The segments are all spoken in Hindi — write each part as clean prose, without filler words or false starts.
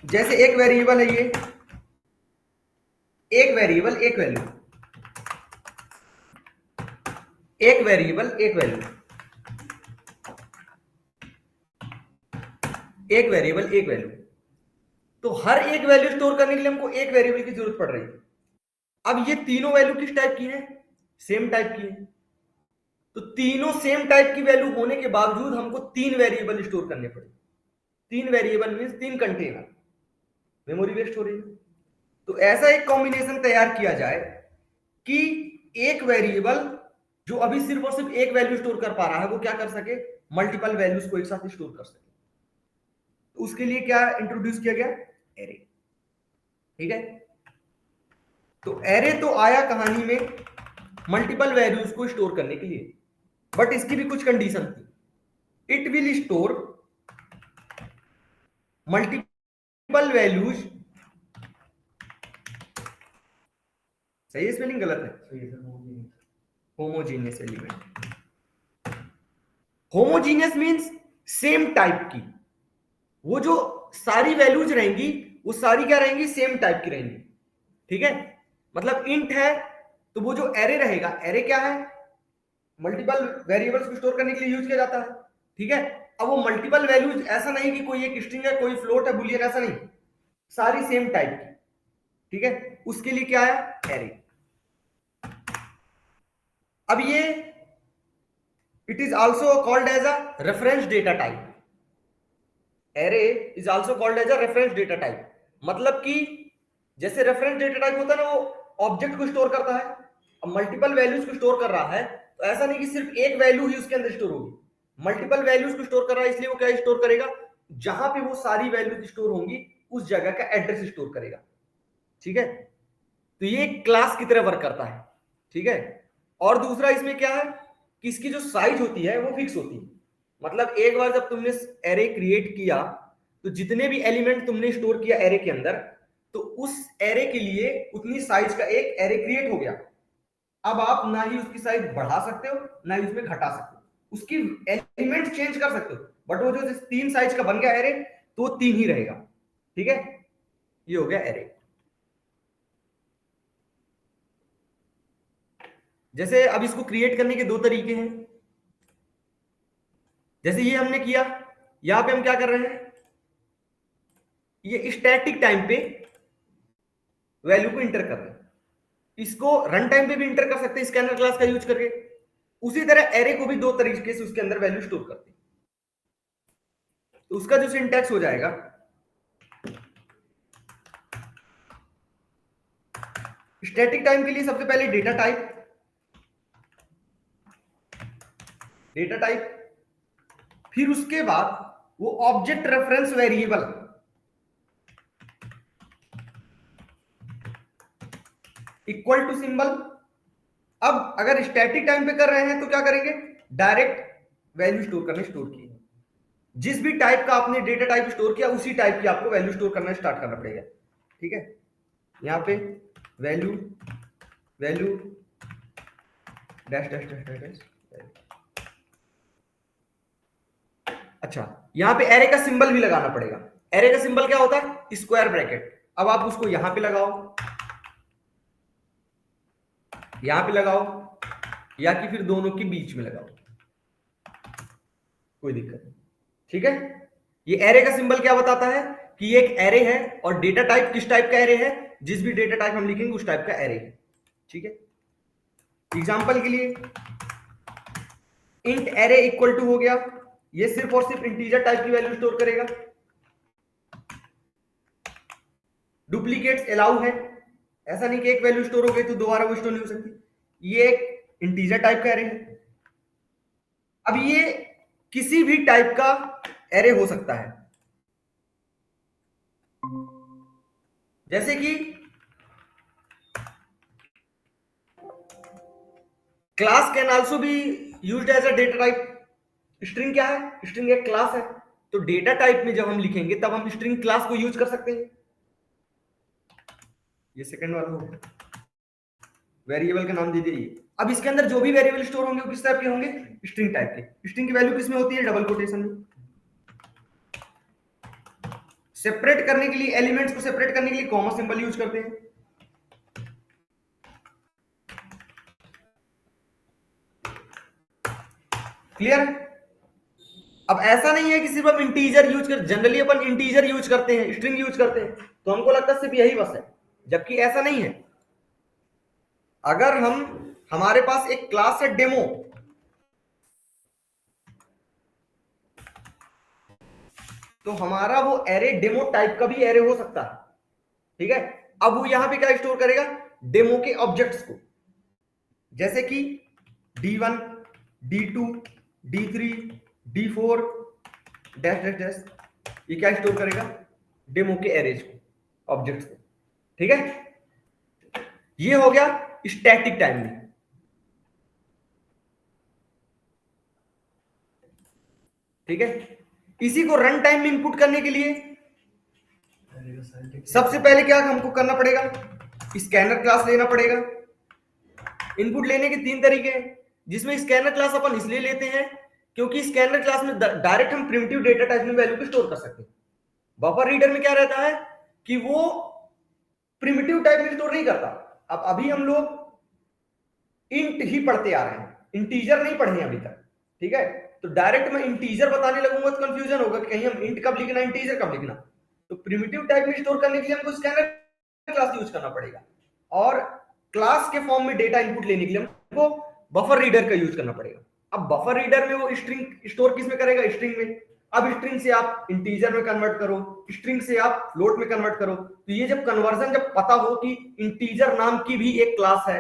जैसे एक वेरिएबल है ये, एक वेरिएबल एक वैल्यू, एक वेरिएबल एक वैल्यू, एक वेरिएबल एक वैल्यू। तो हर एक वैल्यू स्टोर करने के लिए हमको एक वेरिएबल की जरूरत पड़ रही है। अब ये तीनों वैल्यू किस टाइप की है? सेम टाइप की है। तो तीनों सेम टाइप की वैल्यू होने के बावजूद हमको तीन वेरिएबल स्टोर करने पड़े। तीन वेरिएबल मीन्स तीन कंटेनर, मेमोरी बेस्ड स्टोरेज। तो ऐसा एक कॉम्बिनेशन तैयार किया जाए कि एक वेरिएबल जो अभी सिर्फ और सिर्फ एक वैल्यू स्टोर कर पा रहा है वो क्या कर सके, मल्टीपल वैल्यूज को एक साथ स्टोर कर सके। तो उसके लिए क्या इंट्रोड्यूस किया गया? एरे। ठीक है, तो एरे तो आया कहानी में मल्टीपल वैल्यूज को स्टोर करने के लिए, बट इसकी भी कुछ कंडीशन थी। It will store multiple values, सही है स्पेलिंग गलत है? Homogeneous element. Homogeneous means same type की, वो जो सारी वैल्यूज रहेंगी वो सारी क्या रहेंगी? सेम टाइप की रहेंगी। ठीक है, मतलब इंट है तो वो जो एरे रहेगा, एरे क्या है? मल्टीपल वेरिएबल्स को स्टोर करने के लिए यूज किया जाता है। ठीक है, अब वो मल्टीपल वैल्यूज ऐसा नहीं कि कोई एक स्ट्रिंग है कोई फ्लोट है बुलियन, ऐसा नहीं, सारी सेम टाइप की। ठीक है, उसके लिए क्या है? एरे। अब ये it is also called as a reference data type. Array is also called as a reference data type. मतलब कि जैसे रेफरेंस डेटा टाइप होता है ना, वो ऑब्जेक्ट को स्टोर करता है। अब मल्टीपल वैल्यूज को स्टोर कर रहा है तो ऐसा नहीं कि सिर्फ एक वैल्यू ही उसके अंदर स्टोर होगी, मल्टीपल वैल्यूज को स्टोर कर रहा है, इसलिए वो क्या स्टोर करेगा? जहां पे वो सारी वैल्यूज स्टोर होंगी उस जगह का एड्रेस स्टोर करेगा। ठीक है, तो ये क्लास की तरह वर्क करता है। ठीक है, और दूसरा इसमें क्या है कि इसकी जो साइज होती है वो फिक्स होती है। मतलब एक बार जब तुमने एरे क्रिएट किया तो जितने भी एलिमेंट तुमने स्टोर किया एरे के अंदर, तो उस एरे के लिए उतनी साइज का एक एरे क्रिएट हो गया। अब आप ना ही उसकी साइज बढ़ा सकते हो ना ही उसमें घटा सकते हो, उसकी एलिमेंट चेंज कर सकते हो, बट वो जो तीन साइज का बन गया एरे तो वो तीन ही रहेगा। ठीक है, ये हो गया एरे। जैसे अब इसको क्रिएट करने के दो तरीके हैं। जैसे ये हमने किया, यहां पे हम क्या कर रहे हैं, ये स्टैटिक टाइम पे वैल्यू को इंटर कर रहे हैं। इसको रन टाइम पे भी इंटर कर सकते हैं स्कैनर क्लास का यूज करके। उसी तरह एरे को भी दो तरीके से उसके अंदर वैल्यू स्टोर करते हैं। तो उसका जो सिंटैक्स हो जाएगा, स्टैटिक टाइम के लिए सबसे पहले डेटा टाइप, डेटा टाइप, फिर उसके बाद वो object reference variable equal to symbol. अब अगर स्टैटिक टाइम पे कर रहे हैं तो क्या करेंगे, डायरेक्ट वैल्यू स्टोर करने स्टोर की, जिस भी टाइप का आपने डेटा टाइप स्टोर किया उसी टाइप की आपको वैल्यू स्टोर करना स्टार्ट करना पड़ेगा। ठीक है, यहां पे value value dash dash dash dash dash. अच्छा, यहां पे एरे का सिंबल भी लगाना पड़ेगा। एरे का सिंबल क्या होता है? Square bracket. अब आप उसको यहां पे लगाओ, यहां पे लगाओ, या कि फिर दोनों के बीच में लगाओ, कोई दिक्कत नहीं। ठीक है, ये एरे का सिंबल क्या बताता है कि ये एक एरे है और डेटा टाइप किस टाइप का एरे है, जिस भी डेटा टाइप हम लिखेंगे उस टाइप का एरे है। ठीक है, एग्जांपल के लिए इंट एरे इक्वल टू हो गया, ये सिर्फ और सिर्फ इंटीजर टाइप की वैल्यू स्टोर करेगा। डुप्लीकेट्स अलाउ है, ऐसा नहीं कि एक वैल्यू स्टोर हो गई तो दोबारा वो स्टोर नहीं हो सकती। ये एक इंटीजर टाइप का एरे है। अब ये किसी भी टाइप का एरे हो सकता है, जैसे कि class can also be used as a data type. String क्या है? स्ट्रिंग एक क्लास है, तो डेटा टाइप में जब हम लिखेंगे तब हम स्ट्रिंग क्लास को यूज कर सकते हैं। ये सेकंड वाला हो, वेरिएबल का नाम दे दीजिए। अब इसके अंदर जो भी वेरिएबल स्टोर होंगे वो किस टाइप के होंगे? स्ट्रिंग टाइप के। स्ट्रिंग की वैल्यू किस में होती है? डबल कोटेशन में। सेपरेट करने के लिए, एलिमेंट्स को सेपरेट करने के लिए कॉमा सिंबल यूज करते हैं। क्लियर है? अब ऐसा नहीं है कि सिर्फ हम इंटीजर यूज कर, जनरली अपन इंटीजर यूज करते हैं, स्ट्रिंग यूज करते हैं, तो हमको लगता है सिर्फ यही बस है, जबकि ऐसा नहीं है। अगर हमारे पास एक क्लास है डेमो, तो हमारा वो एरे डेमो टाइप का भी एरे हो सकता है। ठीक है, अब वो यहां पे क्या स्टोर करेगा, डेमो के ऑब्जेक्ट्स को, जैसे कि D1, D2, D3, D4 dash dash dash, ये क्या स्टोर करेगा, डेमो के एरेज को, ऑब्जेक्ट्स को। ठीक है, ये हो गया स्टैटिक टाइमिंग। ठीक है, इसी को रन टाइम में इनपुट करने के लिए सबसे पहले क्या हमको करना पड़ेगा, स्कैनर क्लास लेना पड़ेगा। इनपुट लेने के 3 तरीके हैं, जिसमें स्कैनर क्लास अपन इसलिए लेते हैं क्योंकि स्कैनर क्लास में डायरेक्ट हम प्रिमिटिव डेटा टाइप में वैल्यू को स्टोर कर सकते हैं। बफर रीडर में क्या रहता है कि वो प्रिमिटिव टाइप में स्टोर नहीं करता। अब अभी हम लोग इंट ही पढ़ते आ रहे हैं, इंटीजर नहीं पढ़े अभी तक। ठीक है, तो डायरेक्ट मैं इंटीजर बताने लगूंगा तो कंफ्यूजन होगा कि कहीं हम इंट कब लिखना, इंटीजर कब लिखना। तो प्रिमिटिव टाइप में स्टोर करने के लिए हमको स्कैनर क्लास यूज करना पड़ेगा, और क्लास के फॉर्म में डेटा इनपुट लेने के लिए हमको बफर रीडर का यूज करना पड़ेगा। अब बफर रीडर में वो स्ट्रिंग स्टोर किस में करेगा, स्ट्रिंग में। अब स्ट्रिंग से आप इंटीजर में कन्वर्ट करो, स्ट्रिंग से आप फ्लोट में कन्वर्ट करो, तो ये जब कन्वर्जन जब पता हो कि इंटीजर नाम की भी एक क्लास है,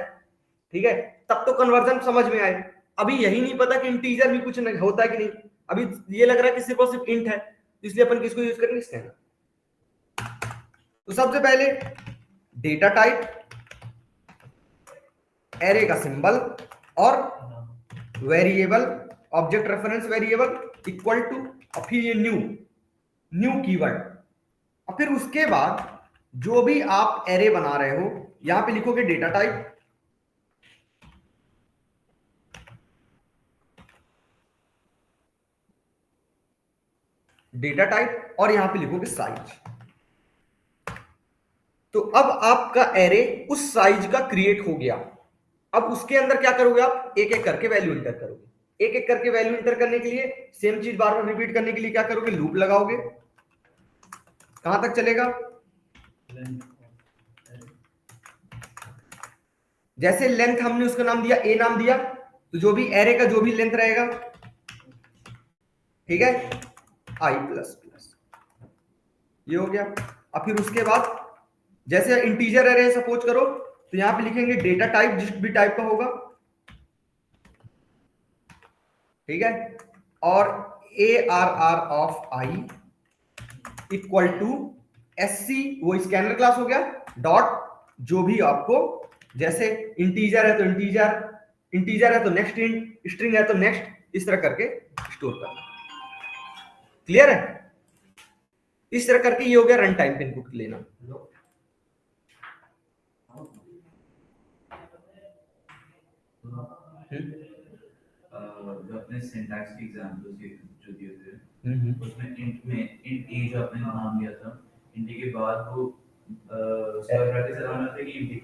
ठीक है, तब तो कन्वर्जन समझ में आए। अभी यही नहीं पता कि इंटीजर भी कुछ नहीं होता है कि नहीं, अभी ये लग रहा है कि सिर्फ और सिर्फ इंट है, इसलिए अपन किसको यूज करेंगे, स्कैनर। तो सबसे पहले डेटा टाइप, एरे का सिंबल, और variable, object reference variable equal to, और फिर ये न्यू कीवर्ड। और फिर उसके बाद जो भी आप एरे बना रहे हो यहां पे लिखोगे डेटा टाइप, और यहां पे लिखोगे साइज। तो अब आपका एरे उस साइज का क्रिएट हो गया। अब उसके अंदर क्या करोगे, आप एक एक करके वैल्यू इंटर करोगे। एक एक करके वैल्यू इंटर करने के लिए सेम चीज बार बार रिपीट करने के लिए क्या करोगे, लूप लगाओगे। कहां तक चलेगा, जैसे लेंथ हमने उसका नाम दिया, ए नाम दिया, तो जो भी एरे का जो भी लेंथ रहेगा, ठीक है, आई प्लस प्लस, ये हो गया। अब फिर उसके बाद जैसे इंटीजर एरे सपोज करो, तो यहां पे लिखेंगे डेटा टाइप, जिस भी टाइप का होगा, ठीक है, और ARR of I equal to SC, वो स्कैनर क्लास हो गया, डॉट जो भी आपको, जैसे इंटीजर है तो इंटीजर है तो नेक्स्ट इंट, स्ट्रिंग है तो नेक्स्ट, इस तरह करके स्टोर करना। क्लियर है? इस तरह करके ये हो गया रन टाइम पे इनपुट लेना। जो अपने सिंटैक्स के एग्जांपल्स जो दिए थे, उसमें इंट ए जो आपने नाम दिया था, इंट के बाद वो स्क्वायर ब्रैकेट लगाना था कि इंट के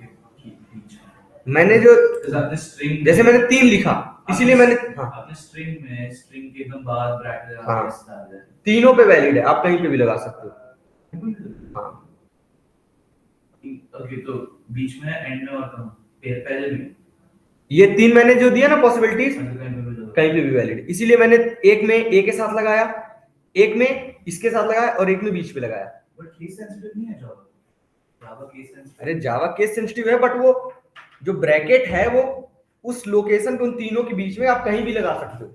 बीच में। मैंने जो आपने स्ट्रिंग, जैसे मैंने 3 लिखा, इसीलिए मैंने आपने स्ट्रिंग में स्ट्रिंग के एकदम बाद ब्रैकेट लगा के डाल तीनों पे वैलिड है, आप कहीं पे भी लगा सकते हो। हाँ, ओके, तो बीच में, एंड में और कहां, पहले में, ये 3 मैंने जो दिया ना पॉसिबिलिटीज, कहीं पे भी वैलिड, इसीलिए मैंने एक में ए के साथ लगाया, एक में इसके साथ लगाया, और एक में बीच पे लगाया। बट केस सेंसिटिव नहीं है जावा, जावा केस सेंसिटिव। अरे जावा केस सेंसिटिव है, बट वो जो ब्रैकेट है वो उस लोकेशन पे, उन तीनों के बीच में आप कहीं भी लगा सकते हो।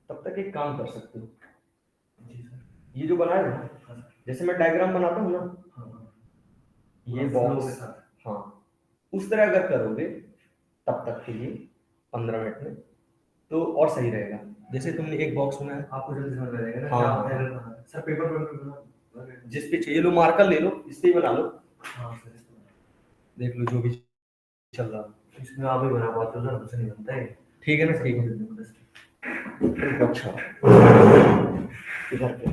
तब तक एक काम कर सकते हो, ये जो बनाया ना, जैसे मैं डायग्राम बनाता हूँ ना, ये बॉक्स, हाँ, उस तरह अगर करोगे तब तक के लिए 15 मिनट में तो और सही रहेगा। जैसे तुमने एक बॉक्स बनाया, आपको जल्दी समझ में आएगा ना। हाँ, सर पेपर पर जिस पे चाहिए लो, मार्कर ले लो, इस पे ही बना लो। हाँ सर, देख लो जो भी चल रहा है इसमें, आप ही बना पाते हो सर, मुझसे नहीं बनता है। ठीक है ना, ठीक है। अच्छा इधर पे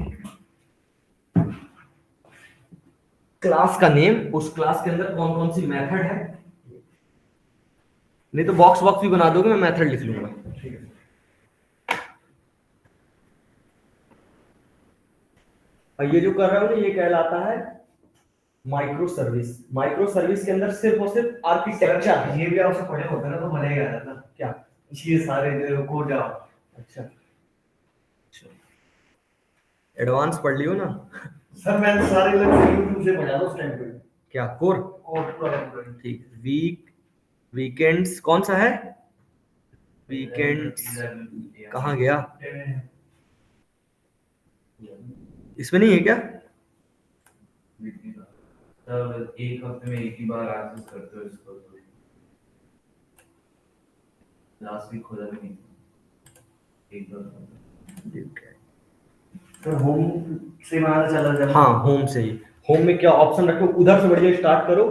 क्लास का नेम, उस क्लास के अंदर कौन कौन सी मेथड है, नहीं तो बॉक्स बॉक्स भी बना दोगे, मैं मेथड लिख लूंगा। ठीक है। और ये जो कर रहा हूं ना, ये कहलाता है माइक्रो सर्विस। माइक्रो सर्विस के अंदर सिर्फ और सिर्फ आर्किटेक्चर। ये भी आपसे पढ़े होता है ना, तो मजा ही आ जाता। क्या? ये सारे कोड जाओ। अच्छा, एडवांस पढ़ लियो ना। सर मैंने सारे यूट्यूब से पढ़ा था उस टाइम पे। क्या? कोर? कोड पूरा पूरा। ठीक। वीकेंड्स कौन सा है? वीकेंड्स कहाँ गया? इसमें नहीं है क्या? तब एक हफ्ते में एक ही बार एक्सेस करते हो इसको, तो लास्ट वीक खोला भी नहीं, एक बार। सर होम से मारा चला जाए। हाँ, होम से ही। होम में क्या ऑप्शन रखो, उधर से बढ़िया स्टार्ट करो।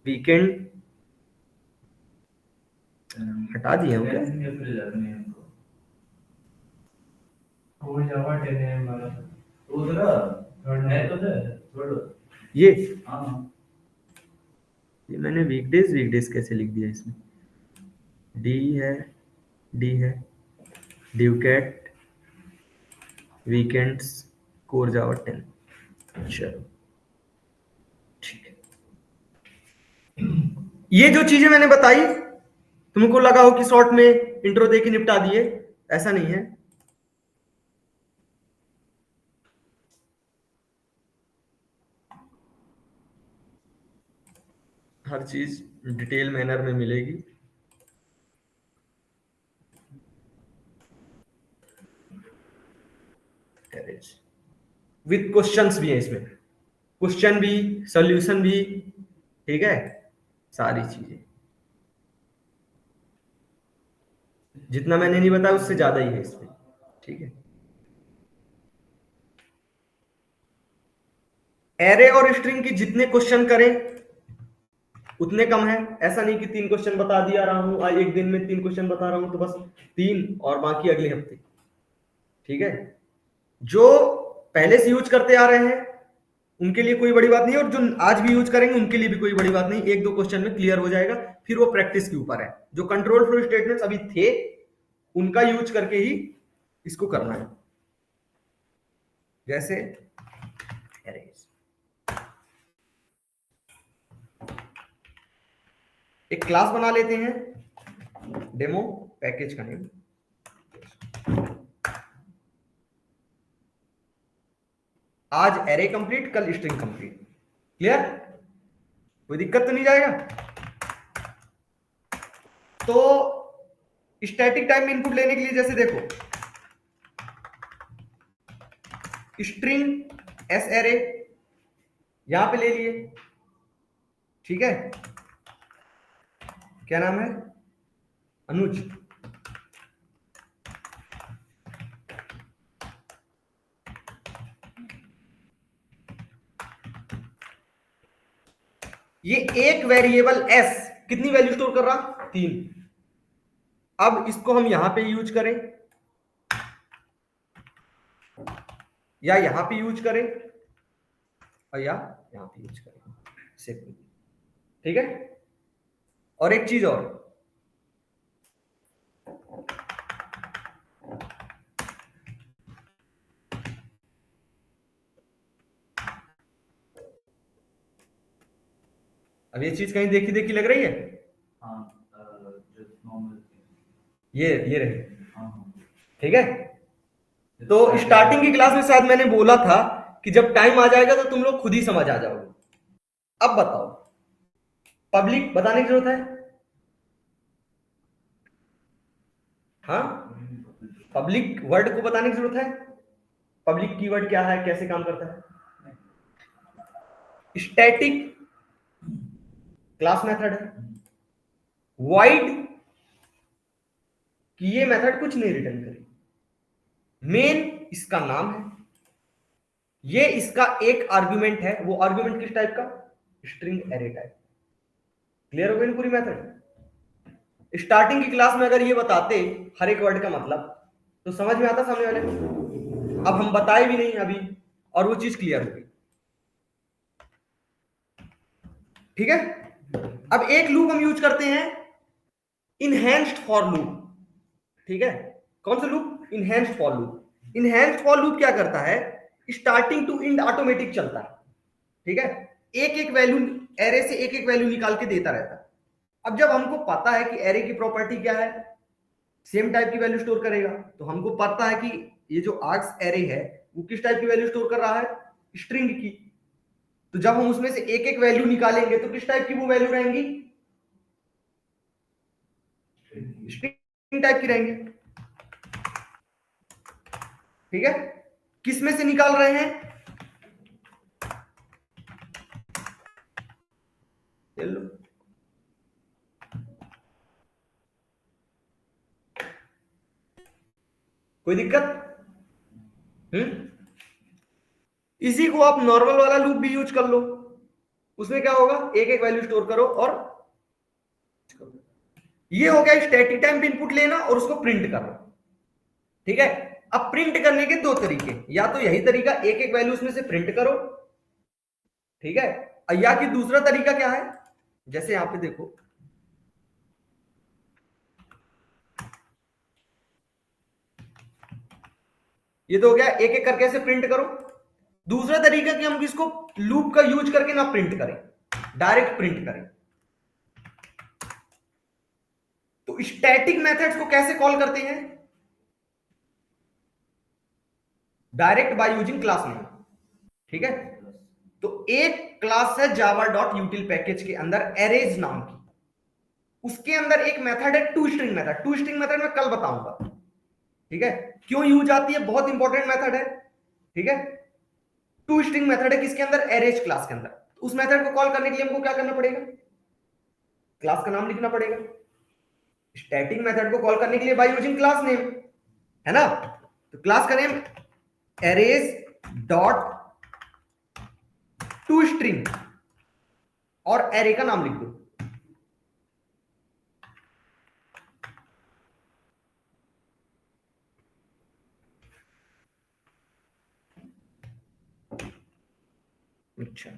वीकेंड हटा दिए हो क्या? हो जावा 10 AM वाला उधर है तो छोड़ दो ये। हाँ ये मैंने वीकडेज कैसे लिख दिया इसमें? डी है ड्यूकेट वीकेंड्स कोर जावा 10। चलो ठीक है। ये जो चीजें मैंने बताई, तुमको लगा हो कि शॉर्ट में इंट्रो देके निपटा दिए, ऐसा नहीं है। हर चीज डिटेल मैनर में मिलेगी। विद क्वेश्चंस भी है इसमें, क्वेश्चन भी, सॉल्यूशन भी, ठीक है, सारी चीजें। जितना मैंने नहीं बताया उससे ज्यादा ही है इसमें, ठीक है। एरे और स्ट्रिंग की जितने क्वेश्चन करें उतने कम है। ऐसा नहीं कि 3 क्वेश्चन बता दिया रहा हूं, आज एक दिन में 3 क्वेश्चन बता रहा हूं तो बस 3 और बाकी अगले हफ्ते, ठीक है। जो पहले से यूज करते आ रहे हैं उनके लिए कोई बड़ी बात नहीं, और जो आज भी यूज करेंगे उनके लिए भी कोई बड़ी बात नहीं। 1-2 क्वेश्चन में क्लियर हो जाएगा, फिर वो प्रैक्टिस के ऊपर है। जो कंट्रोल फ्लो स्टेटमेंट्स अभी थे उनका यूज करके ही इसको करना है। जैसे एक क्लास बना लेते हैं, डेमो पैकेज का नेम। आज एरे कंप्लीट, कल स्ट्रिंग कंप्लीट। क्लियर? कोई दिक्कत तो नहीं जाएगा? तो स्टैटिक टाइम इनपुट लेने के लिए जैसे देखो, स्ट्रिंग एस एरे यहां पे ले लिए, ठीक है। क्या नाम है? अनुज। ये एक वेरिएबल एस कितनी वैल्यू स्टोर कर रहा? 3। अब इसको हम यहां पे यूज करें या यहां पे यूज करें और या यहां पे यूज करें, सिंपल, ठीक है। और एक चीज और, अब ये चीज कहीं देखी देखी लग रही है? हाँ जो नॉर्मल ये रही, हाँ ठीक है। तो स्टार्टिंग की क्लास में शायद मैंने बोला था कि जब टाइम आ जाएगा तो तुम लोग खुद ही समझ आ जाओगे। अब बताओ, पब्लिक बताने की जरूरत है? हाँ, पब्लिक वर्ड को बताने की जरूरत है? पब्लिक कीवर्ड क्या है, कैसे काम करता है? स्टैटिक क्लास मेथड है। वाइड कि ये मेथड कुछ नहीं रिटर्न करे। मेन इसका नाम है, ये इसका एक आर्गुमेंट है। वो आर्गुमेंट किस टाइप का? String array type. क्लियर हो गई ना पूरी मेथड? स्टार्टिंग की क्लास में अगर ये बताते हर एक वर्ड का मतलब, तो समझ में आता सामने वाले को। अब हम बताए भी नहीं अभी, और वो चीज क्लियर हो गई। ठीक है। अब एक लूप हम यूज करते हैं, इनहेंस्ड फॉर लूप। ठीक है, कौन सा loop? Enhanced for loop. Enhanced for loop क्या करता है? स्टार्टिंग टू एंड ऑटोमेटिक चलता है। ठीक है, एक एक वैल्यू, एरे से एक एक वैल्यू निकाल के देता रहता है। अब जब हमको पता है कि एरे की प्रॉपर्टी क्या है, सेम टाइप की वैल्यू स्टोर करेगा, तो हमको पता है कि ये जो आर्क्स एरे है वो किस टाइप की वैल्यू स्टोर कर रहा है? स्ट्रिंग की। तो जब हम उसमें से एक एक वैल्यू निकालेंगे तो किस टाइप की वो वैल्यू रहेंगी? स्ट्रिंग टाइप की रहेंगी। ठीक है, किस में से निकाल रहे हैं? लो, कोई दिक्कत? इसी को आप नॉर्मल वाला लूप भी यूज कर लो। उसमें क्या होगा? एक एक वैल्यू स्टोर करो, और ये हो गया स्टैटिक टाइम इनपुट लेना और उसको प्रिंट करना। ठीक है, अब प्रिंट करने के दो तरीके, या तो यही तरीका एक एक वैल्यू उसमें से प्रिंट करो, ठीक है, या कि दूसरा तरीका क्या है, जैसे यहां पे देखो, ये तो हो गया एक एक करके ऐसे प्रिंट करो। दूसरा तरीका कि हम इसको लूप का यूज करके ना प्रिंट करें, डायरेक्ट प्रिंट करें। तो स्टैटिक मेथड्स को कैसे कॉल करते हैं? Direct by using class name. ठीक है, तो एक क्लास है जावा डॉट यूटिल पैकेज के अंदर एरेज नाम की, उसके अंदर एक मेथड है to string method. To string method मैं कल बताऊंगा। ठीक है, क्यों यूज आती है, बहुत इंपॉर्टेंट मेथड है। ठीक है, टू स्ट्रिंग मेथड है किसके अंदर? एरेज क्लास के अंदर। उस मेथड को कॉल करने के लिए हमको क्या करना पड़ेगा? क्लास का नाम लिखना पड़ेगा। स्टैटिक मेथड को कॉल करने के लिए बाय यूजिंग क्लास नेम, है ना? तो क्लास का name arrays dot to string, और एरे का नाम लिख दो। अच्छा,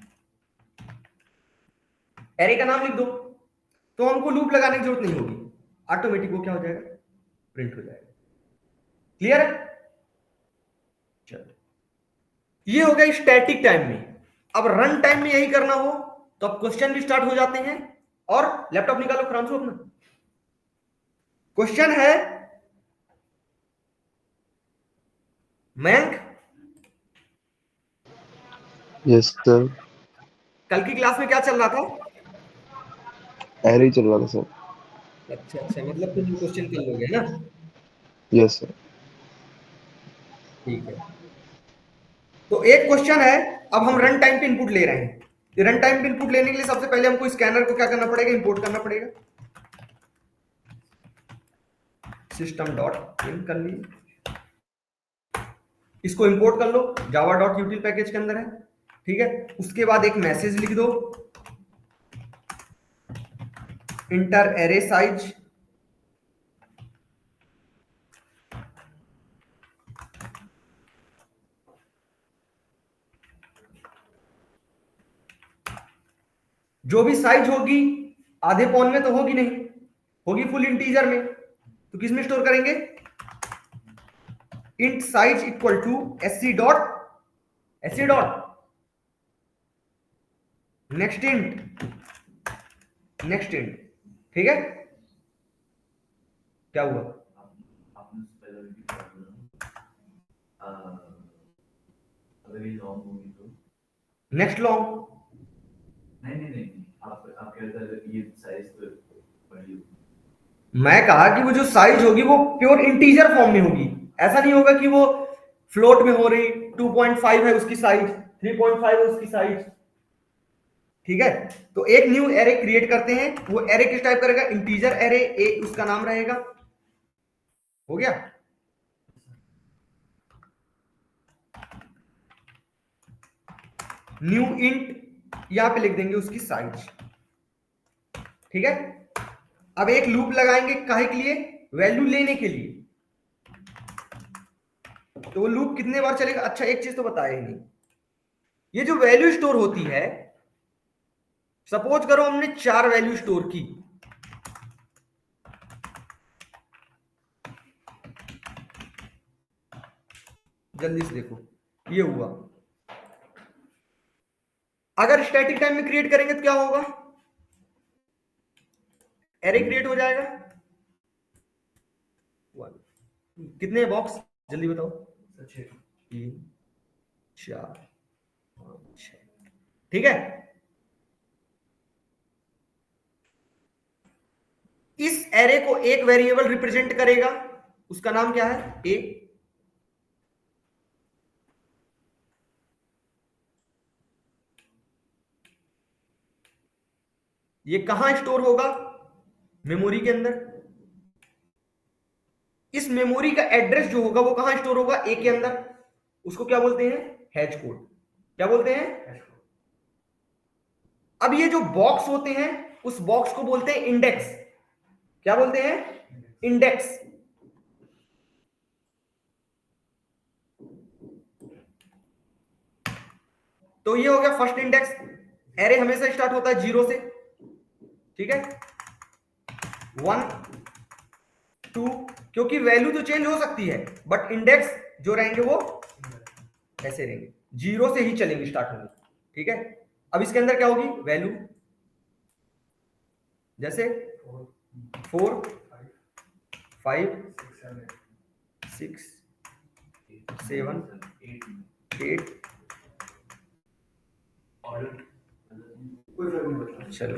एरे का नाम लिख दो, तो हमको लूप लगाने की जरूरत नहीं होगी, ऑटोमेटिक वो क्या हो जाएगा? प्रिंट हो जाएगा। क्लियर है? चलो, ये हो गया स्टैटिक टाइम में। अब रन टाइम में यही करना हो तो अब क्वेश्चन भी स्टार्ट हो जाते हैं। और लैपटॉप निकालो फ्रांसो अपना। क्वेश्चन है, मयंक, यस सर। कल की क्लास में क्या चल रहा था? एरे ही चल रहा था सर। अच्छा अच्छा, मतलब तुम क्वेश्चन कर लोगे ना? Yes sir. ठीक है, तो एक क्वेश्चन है। अब हम रन टाइम पे इनपुट ले रहे हैं। रन टाइम पे इनपुट लेने के लिए सबसे पहले हमको स्कैनर को क्या करना पड़ेगा? इंपोर्ट करना पड़ेगा। सिस्टम डॉट इन कर लीजिए, इसको इंपोर्ट कर लो, जावा डॉट यूटिल पैकेज के अंदर है। ठीक है, उसके बाद एक मैसेज लिख दो, इंटर एरे साइज, जो भी साइज होगी आधे पौन में तो होगी नहीं, होगी फुल इंटीजर में। तो किस में स्टोर करेंगे? Int size equal to SC dot next int, next int. ठीक है, क्या हुआ? आपने स्पेलर की प्रॉब्लम, अगर ये लॉन्ग होगी तो नेक्स्ट लॉन्ग। नहीं, आप कह रहे थे ये साइज तो बड़ी होगी। मैं कहा कि वो जो साइज होगी वो प्योर इंटीजर फॉर्म में होगी, ऐसा नहीं होगा कि वो फ्लोट में हो रही। 2.5 है उसकी साइज, 3.5 है उसकी साइज। ठीक है, तो एक न्यू एरे क्रिएट करते हैं। वो एरे किस टाइप करेगा? इंटीजर एरे, ए उसका नाम रहेगा। हो गया? न्यू इंट, यहां पे लिख देंगे उसकी साइज। ठीक है। अब एक लूप लगाएंगे काहे के लिए, वैल्यू लेने के लिए। तो वो लूप कितने बार चलेगा, अच्छा एक चीज तो बताया ही नहीं, ये जो वैल्यू स्टोर होती है, सपोज करो हमने 4 वैल्यू स्टोर की, जल्दी से देखो ये हुआ। अगर स्टैटिक टाइम में क्रिएट करेंगे तो क्या होगा, एरे क्रिएट हो जाएगा। कितने बॉक्स जल्दी बताओ, 3 4 5 6, ठीक है। इस एरे को एक वेरिएबल रिप्रेजेंट करेगा, उसका नाम क्या है, ए। ये कहां स्टोर होगा, मेमोरी के अंदर। इस मेमोरी का एड्रेस जो होगा वो कहां स्टोर होगा, ए के अंदर। उसको क्या बोलते हैं, हैश कोड। क्या बोलते हैं, अब ये जो बॉक्स होते हैं उस बॉक्स को बोलते हैं इंडेक्स। क्या बोलते हैं, इंडेक्स। तो ये हो गया फर्स्ट इंडेक्स। एरे हमेशा स्टार्ट होता है 0 से, ठीक है, 1 2, क्योंकि वैल्यू तो चेंज हो सकती है बट इंडेक्स जो रहेंगे वो ऐसे रहेंगे, 0 से ही चलेंगे, स्टार्ट होंगे, ठीक है। अब इसके अंदर क्या होगी, वैल्यू, जैसे 4 5 6 7 8। कोई फर्क नहीं पड़ता। चलो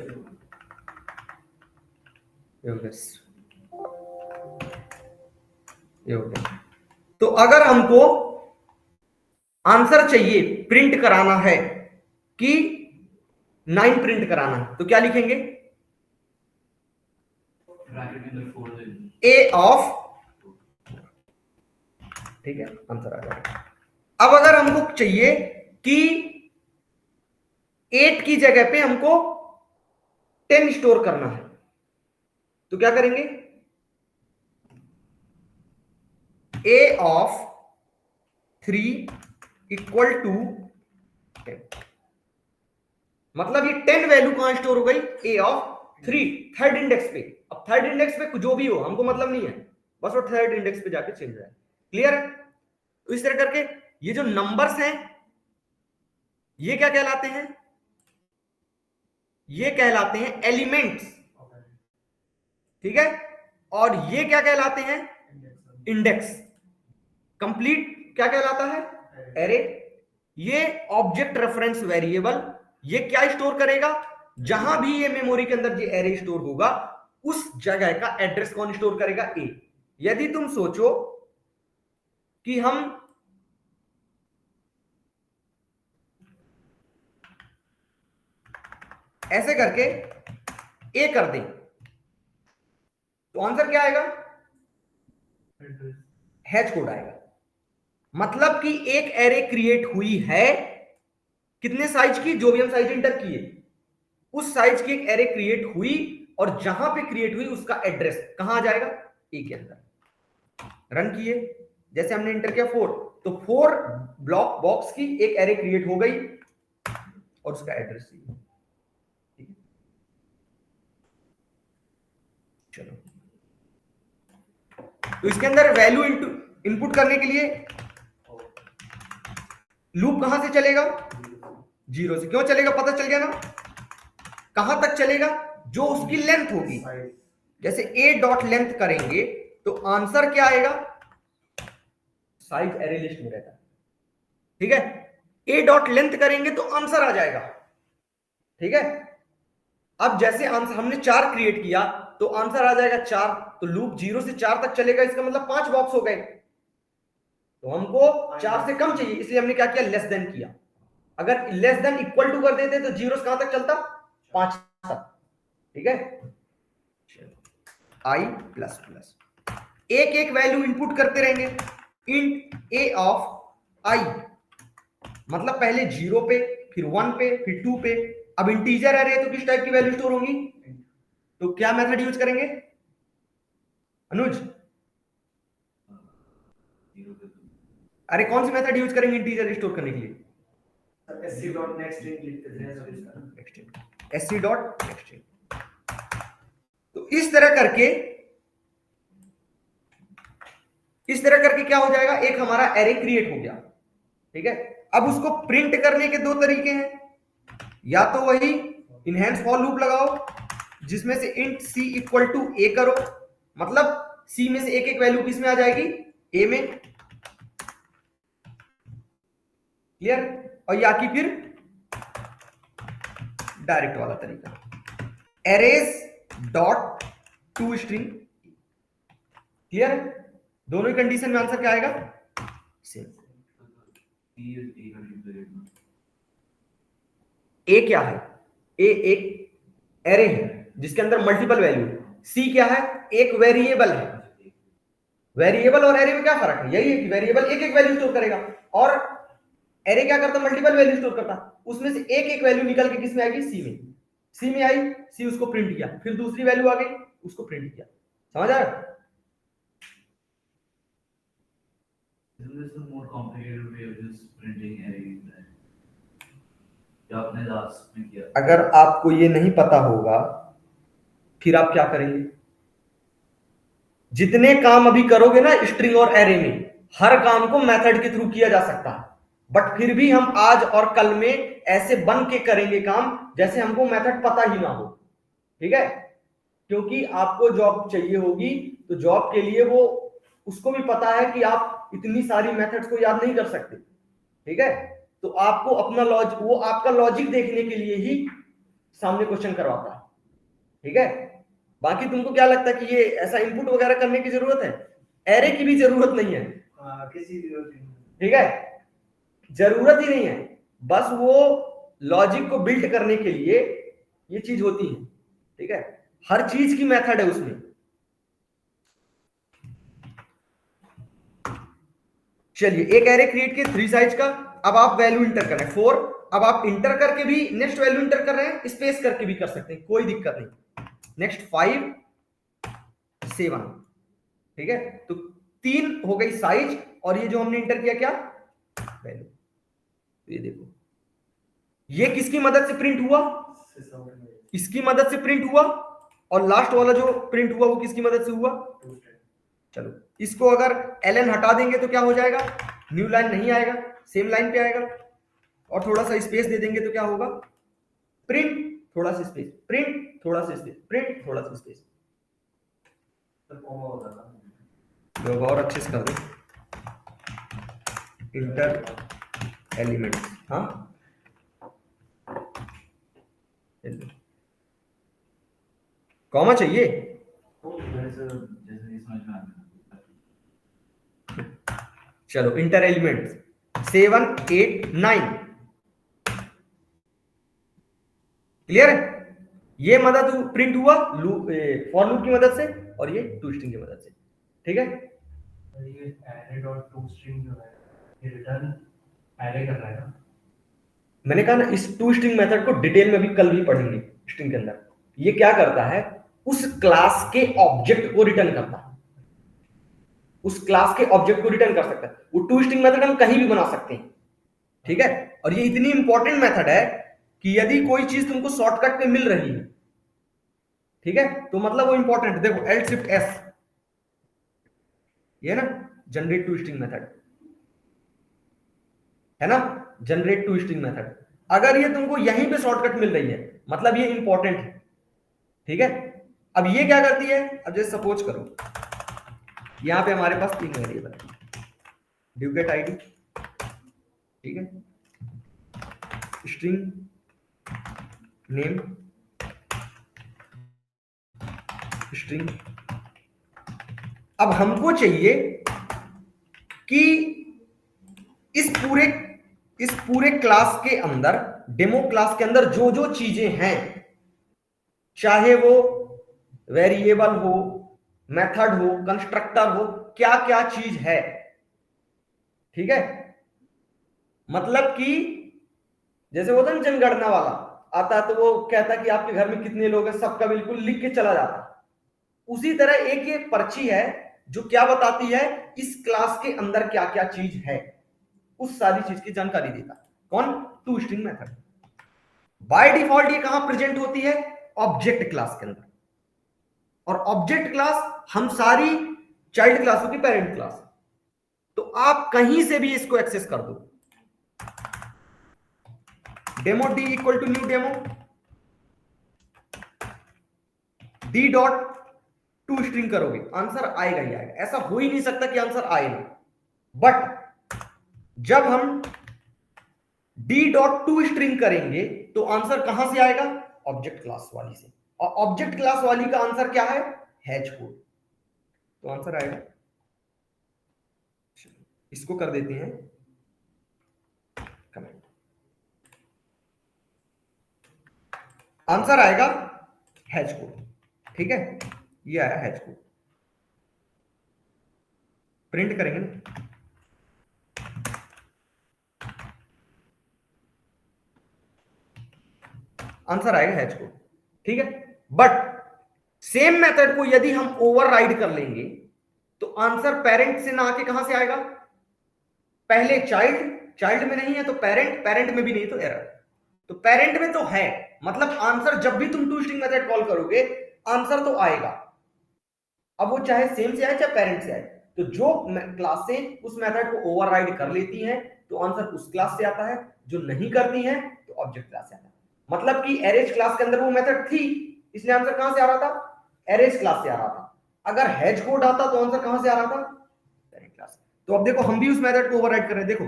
ये हो गया, ये हो गया। तो अगर हमको आंसर चाहिए, प्रिंट कराना है कि 9 प्रिंट कराना है, तो क्या लिखेंगे, ब्रैकेट के अंदर 4 दे दो। ए ऑफ, ठीक है, आंसर आ जाएगा। अब अगर हमको चाहिए कि 8 की जगह पे हमको 10 स्टोर करना है, तो क्या करेंगे, ए ऑफ 3 इक्वल टू 10। मतलब ये 10 वैल्यू कहां स्टोर हो गई, ए ऑफ 3, थर्ड इंडेक्स पे। अब थर्ड इंडेक्स पे जो भी हो हमको मतलब नहीं है, बस वो थर्ड इंडेक्स पे जाके चेंज है। क्लियर है। तो इस तरह करके ये जो नंबर्स हैं ये क्या कहलाते हैं, ये कहलाते हैं एलिमेंट्स, ठीक है। और ये क्या कहलाते हैं, इंडेक्स। कंप्लीट क्या कहलाता है, एरे। ये ऑब्जेक्ट रेफरेंस वेरिएबल, ये क्या स्टोर करेगा, जहां भी ये मेमोरी के अंदर ये एरे स्टोर होगा उस जगह का एड्रेस कौन स्टोर करेगा, ए। यदि तुम सोचो कि हम ऐसे करके ए कर दें तो आंसर क्या आएगा, हैश कोड आएगा। मतलब कि एक एरे क्रिएट हुई है, कितने साइज की, जो भी हम साइज इंटर किए उस साइज की एक एरे क्रिएट हुई, और जहां पे क्रिएट हुई उसका एड्रेस कहां आ जाएगा, ए के अंदर। रन किए, जैसे हमने इंटर किया 4, तो 4 ब्लॉक बॉक्स की एक एरे क्रिएट हो गई और उसका एड्रेस ठीक है। चलो, तो इसके अंदर वैल्यू इनपुट करने के लिए लूप कहां से चलेगा, 0 से। क्यों चलेगा, पता चल गया ना, कहां तक चलेगा, जो उसकी लेंथ होगी। जैसे ए डॉट लेंथ करेंगे तो आंसर क्या आएगा, साइज एरे लिस्ट में रहता है, ठीक है। ए डॉट लेंथ करेंगे तो आंसर आ जाएगा, ठीक है। अब जैसे आंसर हमने 4 क्रिएट किया तो आंसर आ जाएगा 4, तो लूप 0 से 4 तक चलेगा, इसका मतलब 5 बॉक्स हो गए। तो हमको 4 से कम चाहिए, इसलिए हमने क्या किया, लेस देन किया। अगर लेस देन इक्वल टू कर देते तो 0 से कहां तक चलता, 5 तक, ठीक है। आई प्लस प्लस, एक एक वैल्यू इनपुट करते रहेंगे। इंट ए ऑफ आई, मतलब पहले 0 पे, फिर 1 पे, फिर 2 पे। अब इंटीजर एरे तो किस टाइप की वैल्यू स्टोर होंगी, तो क्या मेथड यूज करेंगे अनुज? अरे कौन सी मेथड यूज करेंगे इंटीजर स्टोर करने के लिए? sc.nextInt लिखते थे सब इसका। sc.nextInt। तो इस तरह करके क्या हो जाएगा, एक हमारा एरे क्रिएट हो गया। ठीक है, अब उसको प्रिंट करने के दो तरीके हैं, या तो वही इनहेंस फॉर लूप लगाओ जिसमें से इंट सी इक्वल टू ए करो, मतलब सी में से एक एक वैल्यू किस में आ जाएगी, ए में। क्लियर? और या कि फिर डायरेक्ट वाला तरीका, arrays dot to string. Clear? दोनों ही कंडीशन में आंसर क्या आएगा, सेम। ए क्या है, ए एक एरे है जिसके अंदर मल्टीपल वैल्यू। सी क्या है, एक वेरिएबल है। वेरिएबल और एरे में क्या फर्क है, यही है कि वेरिएबल एक एक वैल्यू स्टोर करेगा और एरे क्या करता, मल्टीपल वैल्यू स्टोर करता। उसमें से एक एक वैल्यू निकल के किस में आएगी, सी में। सी में आई, सी उसको प्रिंट किया, फिर दूसरी वैल्यू आ गई उसको प्रिंट किया। समझ आया? Isn't this a more complicated way of just printing arrays than जो आपने लास्ट में किया? अगर आपको ये नहीं पता होगा फिर आप क्या करेंगे? जितने काम अभी करोगे ना स्ट्रिंग और एरे में, हर काम को मेथड के थ्रू किया जा सकता है, बट फिर भी हम आज और कल में ऐसे बन के करेंगे काम जैसे हमको मेथड पता ही ना हो। ठीक है, क्योंकि आपको जॉब चाहिए होगी, तो जॉब के लिए वो उसको भी पता है कि आप इतनी सारी मेथड्स को याद नहीं कर सकते। ठीक है, तो आपको अपना लॉजिक, वो आपका लॉजिक देखने के लिए ही सामने क्वेश्चन करवाता है। ठीक है, बाकी तुमको क्या लगता है कि ये ऐसा इनपुट वगैरह करने की जरूरत है? एरे की भी जरूरत नहीं है। किसी जरूरत नहीं। ठीक है, जरूरत ही नहीं है, बस वो लॉजिक को बिल्ड करने के लिए ये चीज होती है। ठीक है, हर चीज की मेथड है उसमें। चलिए, एक एरे क्रिएट किया 3 साइज का, अब आप वैल्यू इंटर कर रहे हैं 4। अब आप इंटर करके भी नेक्स्ट वैल्यू इंटर कर रहे हैं, स्पेस करके भी कर सकते हैं, कोई दिक्कत नहीं। नेक्स्ट 5 7। ठीक है, तो 3 हो गई साइज, और ये जो हमने इंटर किया क्या, वैल्यू। ये देखो, ये किसकी मदद से प्रिंट हुआ, इसकी मदद से प्रिंट हुआ, और लास्ट वाला जो प्रिंट हुआ वो किसकी मदद से हुआ। चलो, इसको अगर ln हटा देंगे तो क्या हो जाएगा, न्यू लाइन नहीं आएगा, सेम लाइन पे आएगा। और थोड़ा सा स्पेस दे देंगे तो क्या होगा, प्रिंट थोड़ा सा स्पेस, प्रिंट थोड़ा सा स्पेस, प्रिंट थोड़ा सा स्पेस। लोग और अच्छे से कर दो, इंटर एलिमेंट। हाँ, कॉमा चाहिए। चलो, इंटर एलिमेंट 7 8 9। क्लियर है? ये मदद प्रिंट हुआ लूप, फॉर लूप की मदद से, और ये टू स्ट्रिंग की मदद से। ठीक है, ये array dot toString जो है ये रिटर्न array कर रहा है ना। मैंने कहा ना, इस टू स्ट्रिंग मेथड को डिटेल में भी कल भी पढ़ेंगे। स्ट्रिंग के अंदर ये क्या करता है, उस क्लास के ऑब्जेक्ट को रिटर्न करता है, उस क्लास के ऑब्जेक्ट को रिटर्न कर सकता है। वो टू स्ट्रिंग मेथड हम कहीं भी बना सकते हैं। ठीक है, और ये इतनी इंपॉर्टेंट मेथड है कि यदि कोई चीज तुमको शॉर्टकट पे मिल रही है, ठीक है, तो मतलब वो इंपॉर्टेंट। देखो, एल शिफ्ट एस, ये ना जनरेट टू स्ट्रिंग मेथड है ना, जनरेट टू स्ट्रिंग मेथड। अगर ये तुमको यहीं पे शॉर्टकट मिल रही है, मतलब ये इंपॉर्टेंट है। ठीक है, अब ये क्या करती है, अब जैसे सपोज करो यहां पे हमारे पास 3 वेरिएबल है, ड्यूकेट आईडी, ठीक है, स्ट्रिंग नेम, स्ट्रिंग। अब हमको चाहिए कि इस पूरे क्लास के अंदर, डेमो क्लास के अंदर जो जो चीजें हैं, चाहे वो वेरिएबल हो, मेथड हो, कंस्ट्रक्टर हो, क्या क्या चीज है। ठीक है, मतलब कि जैसे होता है ना जनगणना वाला, आता तो वो कहता कि आपके घर में कितने लोग हैं, सबका बिल्कुल लिख के चला जाता। उसी तरह एक ये पर्ची है जो क्या बताती है इस क्लास के अंदर क्या क्या चीज है, उस सारी चीज की जानकारी देता। कौन? To string method. By default ये कहां प्रेजेंट होती है? ऑब्जेक्ट क्लास के अंदर। और ऑब्जेक्ट क्लास हम सारी चाइल्ड क्लासों की पेरेंट क्लास है, तो आप कहीं से भी इसको एक्सेस कर दो। Demo D equal to new demo D dot to string करोगे, आंसर आएगा ही आएगा। ऐसा हो ही नहीं सकता कि आंसर आए ना। बट जब हम डी डॉट टू स्ट्रिंग करेंगे तो आंसर कहां से आएगा? ऑब्जेक्ट क्लास वाली से। और ऑब्जेक्ट क्लास वाली का आंसर क्या है? Hash code. तो आंसर आएगा, इसको कर देते हैं कमेंट। आंसर आएगा हैश कोड। ठीक है, ये आया हैश कोड। प्रिंट करेंगे ना, आंसर आएगा हैश कोड। ठीक है, बट सेम मेथड को यदि हम ओवरराइड कर लेंगे तो आंसर पेरेंट से ना आके कहां से आएगा? पहले चाइल्ड, चाइल्ड में नहीं है तो पेरेंट, पेरेंट में भी नहीं तो एरर। तो पेरेंट में तो है, मतलब आंसर जब भी तुम टू स्ट्रिंग मेथड कॉल करोगे आंसर तो आएगा। अब वो चाहे सेम से आए चाहे पेरेंट से आए, तो जो क्लास से उस मेथड को ओवरराइड कर लेती है तो आंसर उस क्लास से आता है, जो नहीं करती है तो ऑब्जेक्ट क्लास से आता है। मतलब कि एरेज क्लास के अंदर वो मेथड थी, इसलिए आंसर कहां से आ रहा था? एरेज क्लास से आ रहा था। अगर हैश कोड आता तो आंसर कहां से आ रहा था? Parent class. तो अब देखो हम भी उस मेथड को ओवरराइड कर रहे हैं। देखो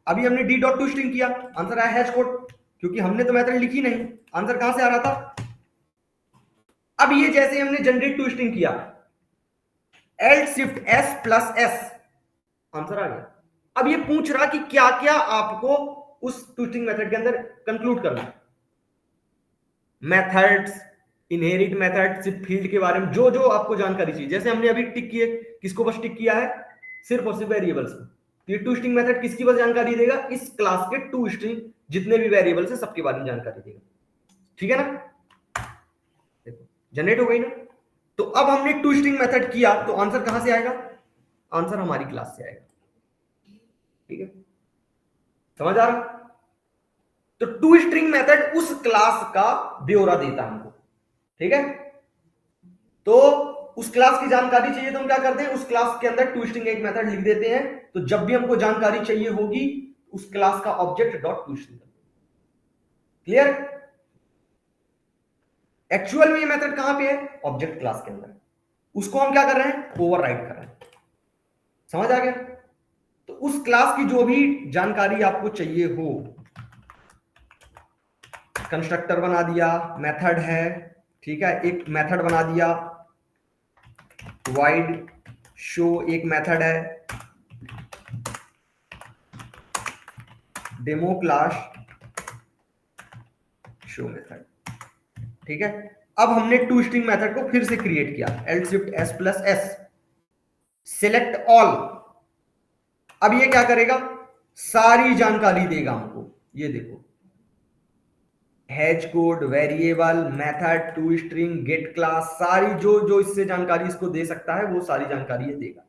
अभी हमने डी डॉट टू स्ट्रिंग किया, आंसर आया हैश कोड, क्योंकि हमने तो मेथड लिखी नहीं, आंसर कहां से आ रहा था? अब ये जैसे हमने जनरेट टू स्ट्रिंग किया, L shift S plus S, answer आ गया। अब ये पूछ रहा कि क्या क्या आपको उस टू स्ट्रिंग मेथड के अंदर कंक्लूड करना है। मेथड्स, इनहेरिट मेथड, सिर्फ फील्ड के बारे में जो जो आपको जानकारी चाहिए। जैसे हमने अभी टिक किए, किसको बस टिक किया है? सिर्फ और सिर्फ वेरिएबल्स को। तो ये टू स्ट्रिंग मेथड किसकी बस जानकारी देगा? इस क्लास के टू स्ट्रिंग जितने भी वेरिएबल्स है सबके बारे में जानकारी देगा। ठीक है ना? देखो जनरेट हो गई ना। तो अब हमने टू स्ट्रिंग मेथड किया तो आंसर कहां से आएगा? आंसर हमारी क्लास से आएगा। ठीक है, समझ आ रहा? तो टू स्ट्रिंग मेथड उस क्लास का ब्यौरा देता है हमको। ठीक है, तो उस क्लास की जानकारी चाहिए तो हम क्या करते हैं? उस क्लास के अंदर टू स्ट्रिंग एक मेथड लिख देते हैं, तो जब भी हमको जानकारी चाहिए होगी उस क्लास का object dot to string. Clear? Actual में ये मेथड कहां पे है? ऑब्जेक्ट क्लास के अंदर। उसको हम क्या कर रहे हैं? ओवरराइड कर रहे हैं। समझ आ गया? तो उस क्लास की जो भी जानकारी आपको चाहिए हो, कंस्ट्रक्टर बना दिया, मेथड है, ठीक है, एक मेथड बना दिया, वाइड शो एक मेथड है, डेमो क्लास शो मेथड। ठीक है, अब हमने टू स्ट्रिंग मेथड को फिर से क्रिएट किया, L shift S plus S, select all. अब ये क्या करेगा? सारी जानकारी देगा हमको। ये देखो, hash code, variable, method, to string, get class, सारी जो जो इससे जानकारी इसको दे सकता है वो सारी जानकारी ये देगा।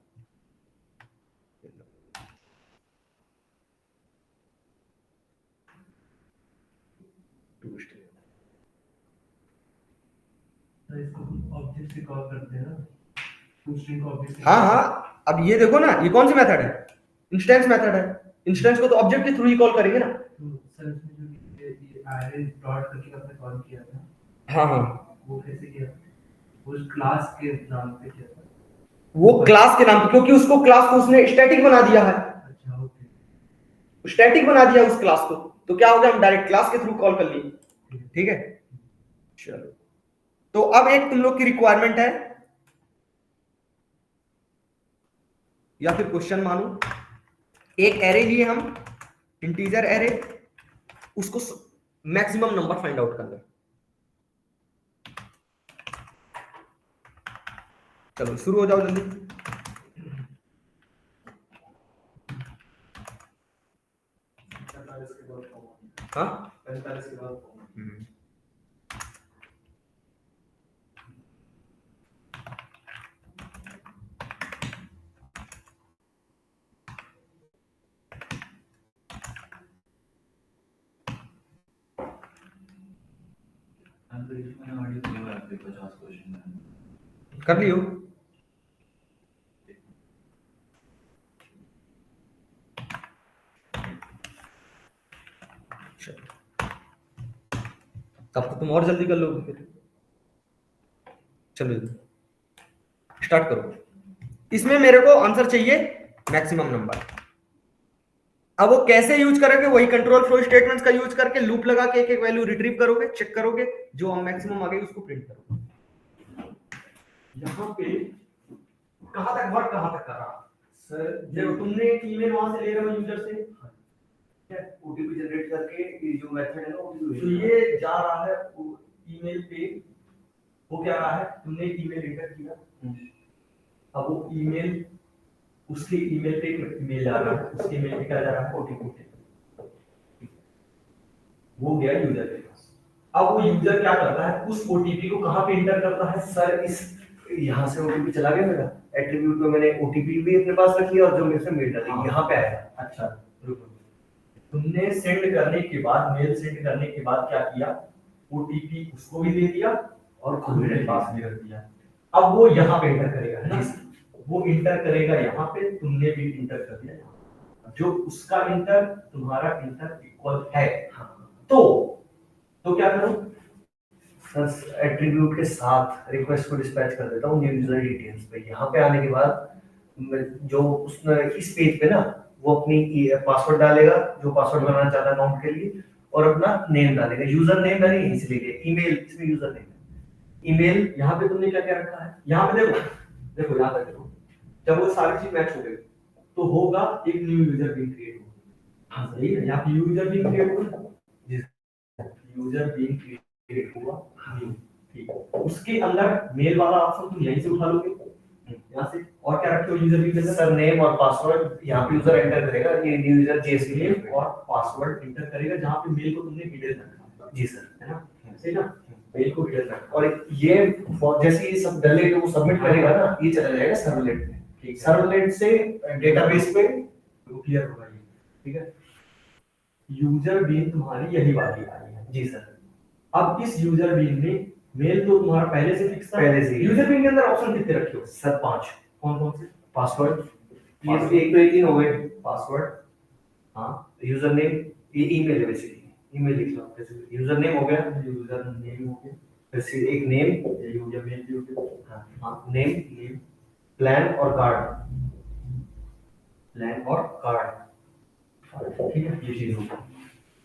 टू स्ट्रिंग, तो इसको ऑब्जेक्ट से कॉल करते हैं ना, टू स्ट्रिंग को ऑब्जेक्ट से। हाँ हाँ, अब ये देखो ना, ये कौन सी मेथड है? इंस्टेंस मेथड है। इंस्टेंस को तो ऑब्जेक्ट के थ्रू ही कॉल करेंगे ना। तो सर इसमें जो ये array डॉट करके आपने कॉल किया था, हाँ हाँ, वो कैसे किया? वो क्लास के नाम पे किया था। वो क्लास के नाम पे, क्योंकि उसको क्लास को उसने स्टैटिक बना दिया है, अच्छा ओके। स्टैटिक बना दिया उस क्लास को, तो क्या हो गया? हम डायरेक्ट क्लास के थ्रू कॉल कर लिए। ठीक है, चलो। तो अब एक तुम लोग की रिक्वायरमेंट है या फिर क्वेश्चन मानो, एक एरे लिए हम, इंटीजर एरे, उसको मैक्सिमम नंबर फाइंड आउट करना है। चलो शुरू हो जाओ जल्दी। हाँ, 45 के बाद मैंने ऑडियो दिया हुआ है आपके 50 क्वेश्चन कर लियो। तब तो तुम और जल्दी कर लोगे फिर। चलो स्टार्ट करो। इसमें मेरे को आंसर चाहिए मैक्सिमम नंबर। अब वो कैसे यूज करोगे, वही कंट्रोल फ्लो स्टेटमेंट्स का यूज करके लूप लगा के एक एक वैल्यू रिट्रीव करोगे, चेक करोगे, जो मैक्सिमम आ गई उसको प्रिंट करोगे। यहाँ पे कहां तक वर्क कहां तक कर रहा सर? जब तुमने एक ईमेल वहां से ले रहे हो यूजर से, ओटीपी जनरेट करके ये जो मेथड है ना तो ये जा रहा है ईमेल पे, वो क्या रहा है, तुमने ईमेल एंटर किया, अब वो ईमेल उसके ईमेल पे ईमेल जा रहा है, उसके ईमेल पे क्या जा रहा है, ओटीपी, वो गया यूजर के पास। अब वो यूजर क्या करता है, उस ओटीपी को कहां पे एंटर करता है सर? इस यहाँ से ओटीपी चला गया मेरा एट्रीब्यूट में, मैंने ओटीपी भी अपने पास रखी और जो मेरे से मेल डाली यहाँ पे आया। अच्छा रुको, तुमने सेंड करने के बाद, मेल सेंड करने के बाद क्या किया, ओटीपी उसको भी दे दिया और खुद मेरे पास भी रख दिया। अब वो यहाँ पे एंटर करेगा, है ना, वो इंटर करेगा यहाँ पे, तुमने भी इंटर कर दिया यहाँ पे। जो उसका इंटर तुम्हारा इंटर इक्वल है, तो क्या करो सर एट्रीब्यूट के साथ रिक्वेस्ट को डिस्पैच कर देता हूँ न्यू यूजर डिटेल्स पे। यहाँ पे आने के बाद जो उसने इस पेज पे ना वो अपनी पासवर्ड डालेगा, जो पासवर्ड बनाना चाहता है अकाउंट के लिए, और अपना नेम डालेगा। यूजर नेम मैंने यहीं से ले लिया, ईमेल इसमें यूजर नेम, ईमेल यहाँ पे तुमने क्या क्या रखा है, यहाँ पे देखो यहाँ तक देखो, जब वो सारी चीज मैच हो गई तो होगा एक न्यू यूजर बीइंग क्रिएट होगा। हाँ सही है, यहाँ पे यूजर बीइंग क्रिएट होगा, यूजर बीइंग क्रिएट हुआ, ठीक है। उसके अंदर मेल वाला ऑप्शन तुम यहीं से उठा लोगे, यहाँ से। और क्या रखे हो यूजर बीइंग के अंदर, सर नेम और पासवर्ड यहाँ पे यूजर एंटर करेगा, ये न्यू यूजर जेएसपी नेम और पासवर्ड एंटर करेगा, जहाँ पे मेल को तुमने हिडन रखा है। जी सर, है ना, सही ना, मेल को हिडन रखा। और ये जैसे ये सब डले वो सबमिट करेगा ना, ये चला जाएगा सर्वलेट में, ठीक है, सर्वलेट से डेटाबेस पे क्लियर होगा ये, ठीक है। यूजर बीन तुम्हारी यही वाली आई है। जी सर। अब इस यूजर बीन में मेल तो तुम्हारा पहले से फिक्स था, पहले से ही। यूजर बीन के अंदर ऑप्शन कितने रखे हो सर 5। कौन कौन से? पासवर्ड, ये 1 2 3 हो गए। पासवर्ड, हाँ, यूजर नेम, ये ईमेल है बेसिकली, ईमेल लिख लो जैसे यूजर नेम हो गया, यूजर नेम हो गया, फिर एक नेम, ये यूजर मेल भी हो गया, हाँ नेम, नेम, प्लान और कार्ड, प्लान और कार्ड, ठीक है, ये चीज होगा।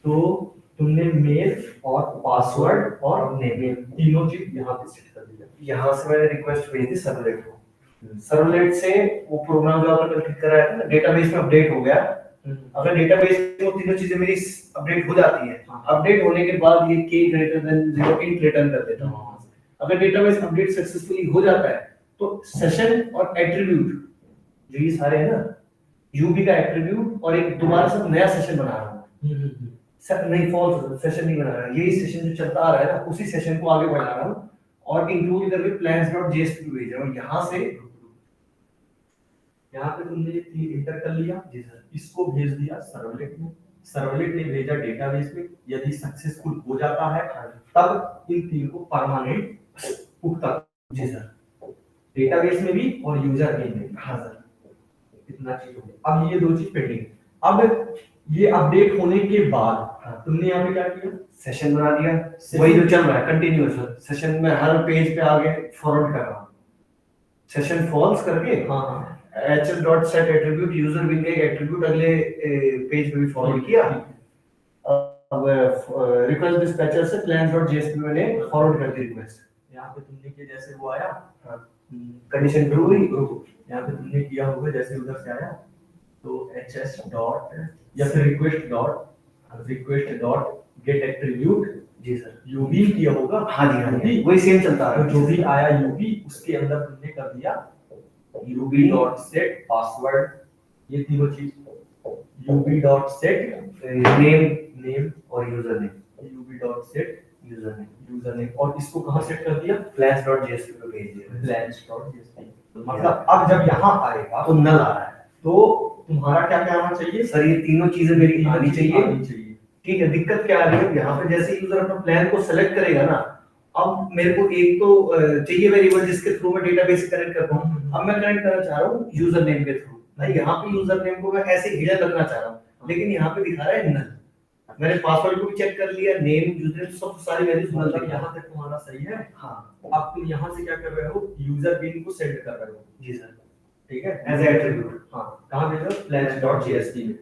तो तुमने मेल और पासवर्ड और नेम तीनों चीज यहाँ पे सेट कर दिया। यहाँ से मैंने रिक्वेस्ट भेजी थी सर्वलेट को, सर्वलेट से वो प्रोग्राम जो आपने क्लिक कराया था ना, डेटाबेस में अपडेट हो गया। अगर डेटाबेस में वो तीनों चीजें मेरी अपडेट हो जाती है, अपडेट होने के बाद ये k greater than 0 int return कर देता हूँ वहां से। अगर डेटाबेस अपडेट सक्सेसफुली हो जाता है तो सेशन और एट्रीब्यूट जो ये सारे हैं ना, यूबी का एट्रीब्यूट और एक दोबारा से नया सेशन बना रहा हूँ। सर नहीं, फॉल्स सेशन नहीं बना रहा, यही सेशन जो चलता आ रहा है ना, उसी सेशन को आगे बढ़ा रहा हूँ और इंक्लूड करके plans.jsp भेज रहा हूँ। यहाँ से यहाँ पे तुमने ये तीन इंटर कर लिया, जी सर, इसको भेज दिया सर्वलेट में, सर्वलेट ने भेजा डेटाबेस में। यदि सक्सेसफुल हो जाता है तब इन तीन को परमानेंट पुख्ता, जी सर, डेटाबेस में भी और यूजर नेम में भी। हाँ सर, इतना चीज हो गया। अब ये दो चीज पेंडिंग। अब ये अपडेट होने के बाद तुमने यहाँ पे क्या किया, सेशन बना दिया, वही जो चल रहा है कंटिन्यूअस सेशन में, हर पेज पे आगे फॉरवर्ड कर रहा हूँ। सेशन फॉल्स करके हाँ हाँ hl.set एट्रीब्यूट यूजर बिन का एक एट्रीब्यूट अगले पेज पे भी फॉरवर्ड किया। अब रिक्वेस्ट डिस्पैचर से plans.jsp मैंने फॉरवर्ड कर दी रिक्वेस्ट। यहाँ पे तुमने किया जैसे वो आया, कंडीशन ट्रू हुई, यहाँ पे तुमने किया होगा जैसे उधर से आया, तो hs डॉट या फिर रिक्वेस्ट डॉट गेट एट्रीब्यूट, जी सर, यूबी किया होगा। हाँ जी हाँ जी, वही सेम चलता तो है। जो भी आया यूबी उसके अंदर तुमने कर दिया यूबी डॉट सेट पासवर्ड, ये तीनों चीज यूबी डॉट सेट नेम और user name, UB dot set user name, और इसको कहाँ सेट कर दिया, plans.jsp पे भेज दिया। plans.jsp। मतलब अब जब यहाँ आएगा तो नल आ रहा है, तो तुम्हारा क्या क्या आना चाहिए, सर ये तीनों चीजें मेरी आनी चाहिए। आनी चाहिए। ठीक है, दिक्कत क्या आ रही है यहाँ पे, जैसे यूजर अपना प्लान को सेलेक्ट करेगा ना, अब मेरे को एक तो चाहिए वेरिएबल जिसके थ्रू मैं डेटाबेस कनेक्ट कर पाऊँ। अब मैं कनेक्ट करना चाह रहा हूँ यूजर नेम के थ्रू। भाई यहाँ पे यूजर नेम को मैं ऐसे हिडन रखना चाह रहा हूँ, लेकिन यहाँ पे दिखा रहा है नल। मैंने पासवर्ड को भी चेक कर लिया, नेम यूजर नेम सब सारी वैल्यूज नल मतलब दिखा। यहाँ तक तुम्हारा सही है। हाँ अब तुम यहाँ से क्या कर रहे हो, यूजर बिन को सेंड कर रहे हो, जी सर, ठीक है, एज एट्रीब्यूट। हाँ कहाँ भेज रहे हो, plans.jst में।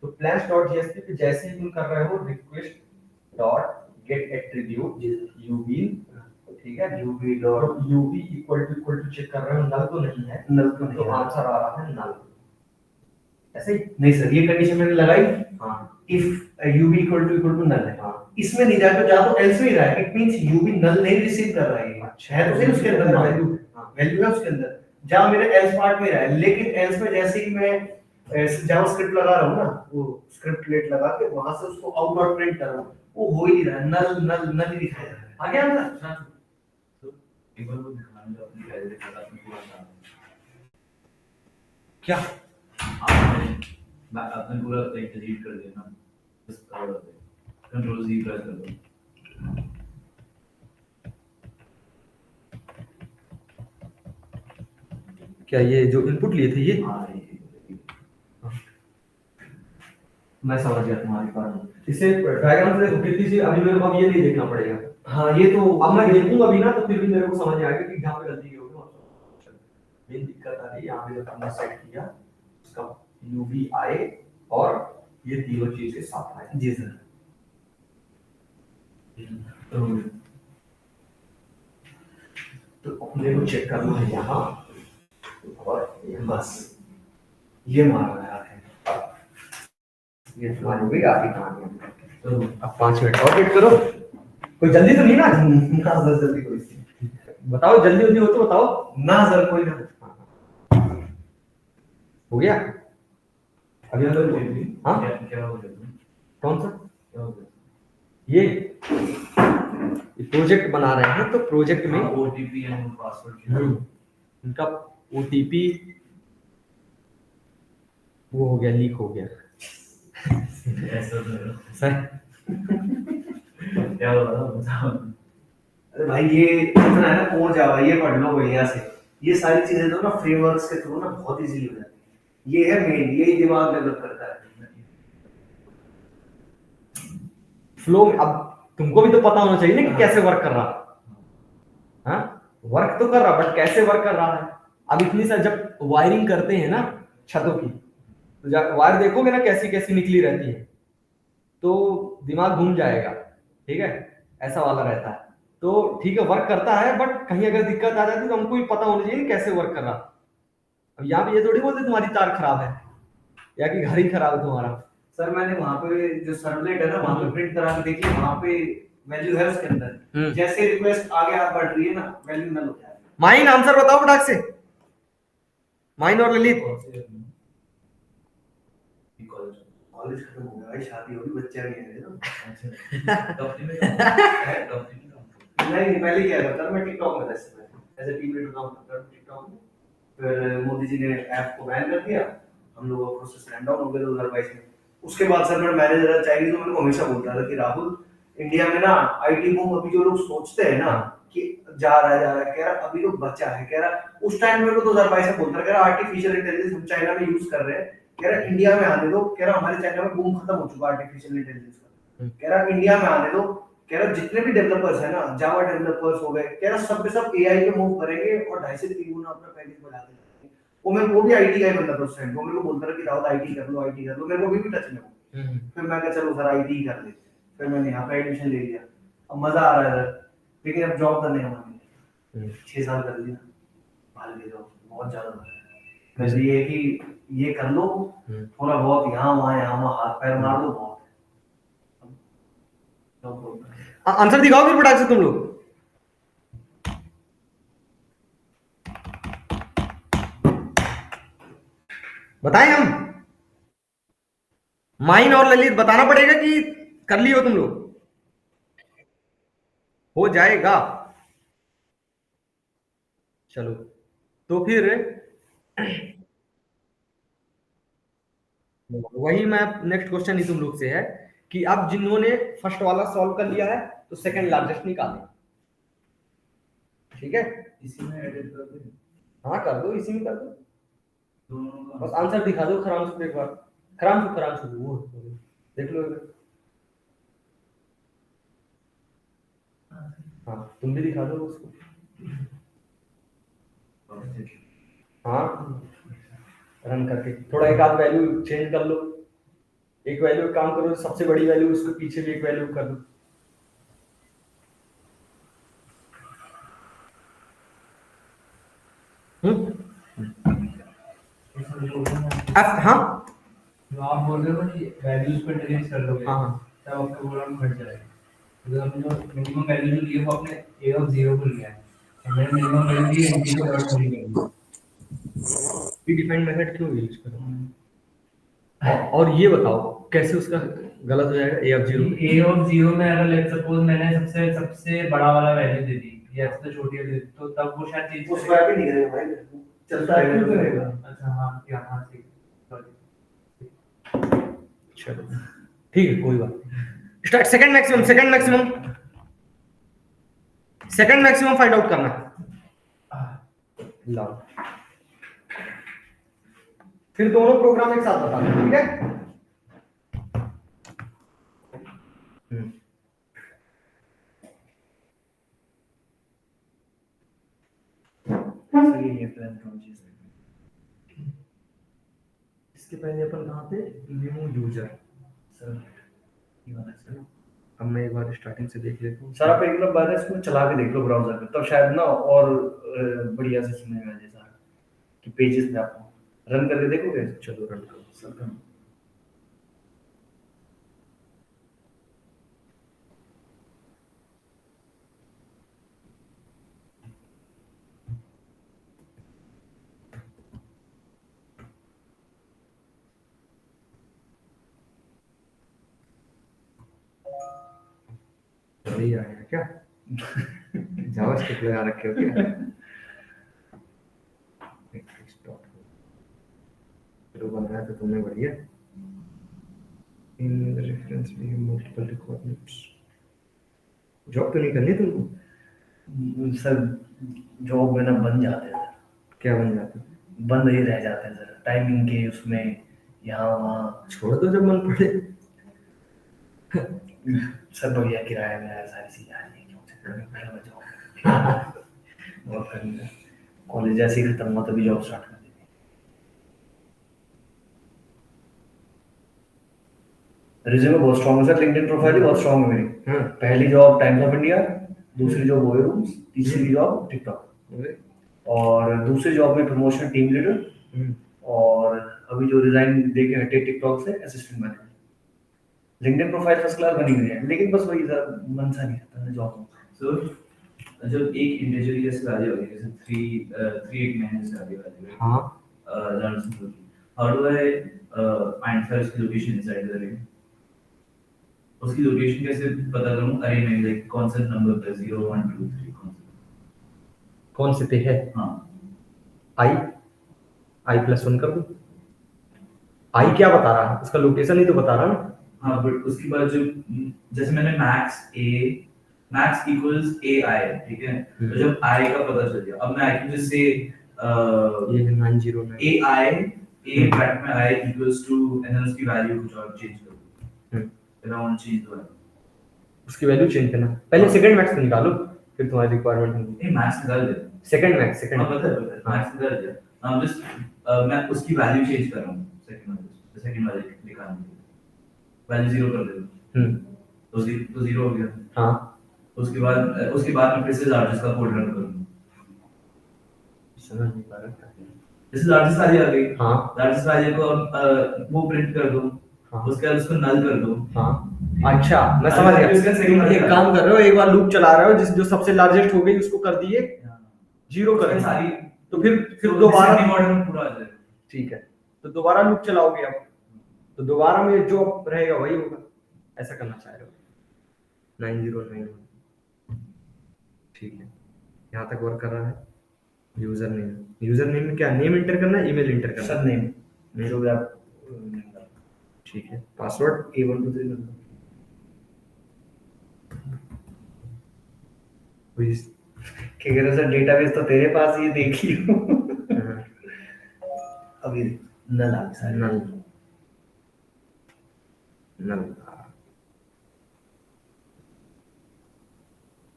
तो plans.jst पे जैसे ही तुम कर रहे हो request dot get attribute UB, ठीक है, UV dot UB equal to check कर रहे हो, नल तो नहीं है, नल तो तो नहीं है। आंसर आ रहा है नल। ऐसे ही, नहीं सर, ये कंडीशन मैंने लगाई, हाँ if UV equal to null है। हाँ इसमें नहीं जाकर जा तो एल्स में ही रहा है, इट मींस यूवी नल नहीं रिसीव कर रहा है ये। है तो सही उसके अंदर वैल्यू, वैल्यू है उसके अंदर, जहां मेरे एल्स पार्ट में रहा है। लेकिन एल्स में जैसे ही मैं जावास्क्रिप्ट लगा रहा हूं ना, वो स्क्रिप्ट लेट लगा के वहां से उसको आउटपुट प्रिंट कर रहा हूं, वो हो ही नहीं रहा है, नल नल नल ही दिखाया जा रहा है। आगे आंसर तो एक बार वो दिखाने जो आपने पहले देखा था आपने पूरा काम क्या आपने पूरा एक डिलीट कर दिया ना, बस कंट्रोल Z प्रेस कर दो। क्या ये जो इनपुट लिए थे ये? हाँ मैं समझ गया तुम्हारी बात। इसे डायग्राम से देखो कितनी सी, अभी मेरे को अब ये नहीं देखना पड़ेगा। हाँ ये तो अब मैं देखूंगा भी ना तो फिर भी मेरे को समझ में आएगा कि जहाँ पे गलती की होगी। मेन दिक्कत आ रही है यहाँ पे जब हमने सेट किया उसका यूवी आए और ये तीनों चीज के साथ आए। जी सर। तो अपने को चेक करना है यहाँ और यहाँ। बस ये मार रहा है, ये तुम्हारी हो गई आगे कहानी। तो अब 5 मिनट और वेट करो, कोई जल्दी तो नहीं ना? ना सर जल्दी कोई बताओ, जल्दी जल्दी हो तो बताओ। ना सर कोई ना। हो गया? अभी अंदर हाँ क्या हो गया? कौन सा? क्या हो गया? ये प्रोजेक्ट बना रहे हैं तो प्रोजेक्ट में OTP एंड पासवर्ड उनका OTP वो हो गया, लीक हो गया ऐसा सर। क्या हो रहा है बताओ। अरे भाई ये इतना है ना, कोर जावा ये पढ़ लो बढ़िया से। ये सारी चीजें तो ना फ्रेमवर्क्स के थ्रू ना बहुत इजीली हो जाती है। ये है मेन, यही दिमाग डेवलप करता है। फ्लो में अब तुमको भी तो पता होना चाहिए ना कि कैसे वर्क कर रहा है। हाँ वर्क तो कर रहा बट कैसे वर्क कर रहा है। अब इतनी सारी जब वायरिंग करते हैं ना छतों की, तो जब वायर देखोगे ना कैसी कैसी निकली रहती है तो दिमाग घूम जाएगा, ठीक है, ऐसा वाला रहता है। तो ठीक है वर्क करता है बट कहीं अगर दिक्कत आ जाती है तो हमको भी पता होना चाहिए कैसे वर्क कर रहा। अब यहाँ पे ये थोड़ी बोलते तुम्हारी तार खराब है या कि घर ही खराब है तुम्हारा। सर मैंने वहां पे जो सर्वलेट है ना वहां पे प्रिंट करा के देखी, वहां पे वैल्यू है उसके अंदर। जैसे रिक्वेस्ट आगे आप बढ़ रही है ना, वैल्यू नल हो जाएगा। माइन आंसर बताओ फटाक से, माइन और ललित। कॉलेज खत्म हो गया भाई, शादी होगी, बच्चे भी हैं ना। नहीं पहले क्या था, मैं टिकटॉक में था इससे पहले, एज ए टीम लीडर काम करता था टिकटॉक में। फिर मोदी जी ने ऐप को बैन कर दिया, हम लोगों का प्रोसेस रैंड डाउन हो गया 2022 में। उसके बाद सर मेरा मैनेजर है चाइनीज, तो मेरे को हमेशा बोलता था कि राहुल इंडिया में ना आईटी बूम अभी जो लोग सोचते हैं ना कि जा रहा है, कह रहा अभी तो बच्चा है, कह रहा उस टाइम मेरे को 2022 में बोलता कह रहा आर्टिफिशियल इंटेलिजेंस हम चाइना में यूज कर रहे हैं, कह रहा इंडिया में आने दो, कह रहा हमारे चाइना में बूम खत्म हो चुका आर्टिफिशियल इंटेलिजेंस का, कह रहा इंडिया में आने दो, कह रहा जितने भी डेवलपर्स है ना, जावा डेवलपर्स हो गए, कह रहा सब के सब एआई पे मूव करेंगे और 2.5 से 3 गुना अपना पैकेज बढ़ा देंगे। वो भी आईटी का ही बंदा था उस टाइम, वो मेरे को बोलता रहा कि राहुल आईटी कर लो, आईटी कर लो, मेरे को भी टच में हो। फिर मैं कहा चलो सर आईटी कर ले, फिर मैंने यहाँ पे एडमिशन ले लिया, अब मजा आ रहा है सर, लेकिन अब जॉब करने का मन नहीं, 6 साल कर लिया, भाग ले जाओ, बहुत ज्यादा बस ये है कि ये कर लो थोड़ा बहुत, यहाँ वहाँ हाथ पैर मार लो, बहुत आंसर दिखाओ फिर फटाक से तुम लोग। बताएं हम, माइन और ललित बताना पड़ेगा कि कर ली हो तुम लोग, हो जाएगा। चलो तो फिर वही मैं नेक्स्ट क्वेश्चन ही तुम लोग से है कि अब जिन्होंने फर्स्ट वाला सॉल्व कर लिया है तो सेकंड लार्जेस्ट निकालें। ठीक है, इसी में एडिट कर दे हाँ कर दो, इसी में कर दो, दोनों का। बस आंसर दिखा दो खरांशु को एक बार। खरांशु वो देख लो एक बार। हाँ तुम भी दिखा दो उसको। हाँ रन करके थोड़ा एक आध वैल्यू चेंज कर लो, एक वैल्यू काम करो, सबसे बड़ी वैल्यू उसके पीछे भी एक वैल्यू कर दो। हाँ जो आप बोल रहे हो कि वैल्यूज को इंटरचेंज कर दोगे, हाँ तब आपका प्रोग्राम फट जाएगा। तो हमने जो मिनिमम वैल्यू जो ली है वो अपने a of 0 को लिया है, हमने मिनिमम वैल्यू ली है इंटीजर डॉट सॉरी कर दी। डिफाइंड मेथड क्यों यूज करो? और ये बताओ कैसे उसका गलत हो जाएगा a of 0? a of 0 में अगर लेट्स सपोज मैंने सबसे बड़ा वाला वैल्यू दे दी या सबसे छोटी वाली दे दी, तो तब वो शायद चीज वो स्वैप ही नहीं करेगा भाई, चलता है क्यों करेगा। अच्छा हाँ हाँ ठीक सॉरी। चलो ठीक है कोई बात नहीं। Start. Second maximum find out करना है। लाओ फिर दोनों प्रोग्राम एक साथ बता दो, ठीक है? सही है प्लान कौन सी इसके पहले अपन कहाँ थे? New user. सर ये वाला सर। अब मैं एक बार स्टार्टिंग से देख लेता हूँ। सर आप एक बार इसको चला के देख लो ब्राउजर पे, तब शायद ना और बढ़िया से समझ में आ जाए सारा कि पेजेस पे आपको रन करके देखोगे। चलो रन करो। सर वही आया क्या? जावास्क्रिप्ट लगा रखे हो क्या? चलो बनाया तो तुमने बढ़िया। इन रेफरेंस भी मल्टीपल रिक्वायरमेंट्स। जॉब तो नहीं करनी तुमको? सर जॉब में ना बन जाते हैं, क्या बन जाता है? बंद ही रह जाते हैं सर, टाइमिंग के उसमें यहाँ वहाँ। छोड़ दो जब मन पड़े। सर बढ़िया किराया में सारी चीजें आ रही है, क्यों घर में जॉब और करना। कॉलेज जैसे ही खत्म हुआ तभी जॉब स्टार्ट कर दी। रिज्यूमे बहुत स्ट्रॉन्ग है सर, लिंक्डइन प्रोफाइल भी बहुत स्ट्रॉन्ग है मेरी। हाँ पहली जॉब टाइम्स ऑफ इंडिया, दूसरी जॉब ओए रूम्स, तीसरी जॉब टिकटॉक, अरे और दूसरी जॉब में प्रमोशन टीम लीडर, और अभी जो रिजाइन दे के हटे टिकटॉक से assistant manager. LinkedIn profile first class बनी हुई है, लेकिन बस वही सर मन सा नहीं आता जॉब। सो जब एक इंडिविजुअल जैसे वैल्यू होगी, जैसे 389 is value है, हाँ how do I find उसकी लोकेशन इनसाइड द अरे? उसकी लोकेशन कैसे पता करूं अरे में, लाइक कौन सा नंबर पे 0 1 2 3 कौन से पे है? हाँ आई प्लस 1 कर दो। आई क्या बता रहा है? उसका लोकेशन ही तो बता रहा है ना। हाँ बट उसके बाद जो जैसे मैंने मैक्स इक्वल्स ए आई, ठीक है, तो जब आई का पता चल गया, अब मैं आई कैन जस्ट से ये है 909 ए आई ए ब्रैकेट में I equals to and then उसकी वैल्यू कुछ और चेंज कर दो। फिर आई वांट चेंज द उसकी वैल्यू चेंज करना। पहले सेकंड मैक्स निकालो, फिर तुम्हारी रिक्वायरमेंट होगी। ए मैक्स निकाल दे, सेकंड मैक्स सेकंड हाँ पता है मैक्स निकाल दिया। अब जस्ट मैं उसकी वैल्यू चेंज कर रहा हूँ, सेकंड वाले निकालने के लिए वैल्यू 0 कर दे दो, तो 0 हो गया। हाँ उसके बाद मैं फिर से लार्जेस्ट का कोड रन करूंगा। समझ नहीं पा रहा था। जैसे लार्जेस्ट वाली आ गई, हाँ लार्जेस्ट वाली को वो प्रिंट कर दो, हाँ उसके बाद उसको नल कर दो। हाँ अच्छा मैं समझ गया। उसका second वाला एक काम कर रहे हो, एक बार लूप चला रहे हो, जो सबसे लार्जेस्ट हो गई उसको कर दिए 0 कर दिया, सारी तो फिर दोबारा मॉडल में पूरा आ जाएगा। ठीक है, तो दोबारा लूप चलाओगे अब, तो दोबारा में जो रहेगा वही होगा। ऐसा करना चाह रहे हो? 9091 ठीक है, यहाँ तक वर्क कर रहा है। यूजर नेम में क्या नेम एंटर करना है, ईमेल एंटर करना सर है? नेम जो भी आप ठीक है, पासवर्ड A123 क्या कह रहे सर, डेटाबेस तो तेरे पास ही है, देखी हाँ, अभी नल आ गए सारे। नल नल।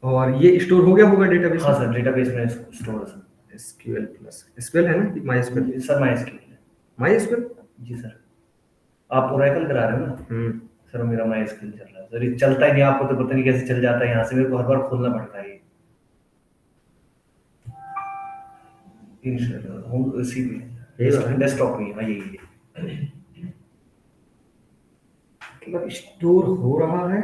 और ये स्टोर हो गया होगा डेटाबेस हाँ सर, डेटाबेस में स्टोर है सर। एसक्यूएल प्लस एसक्यूएल है ना, माई एसक्यूएल, सर MySQL है। My SQL. जी सर, आप ओरेकल करा रहे हो ना? सर मेरा MySQL चल रहा है सर, ये चलता ही नहीं, आपको तो पता नहीं कैसे चल जाता है, यहाँ से मेरे को हर बार खोलना पड़ता है ये होम इसी यही बात है। पे डेस्कटॉप में। हाँ यही है। मतलब स्टोर हो रहा है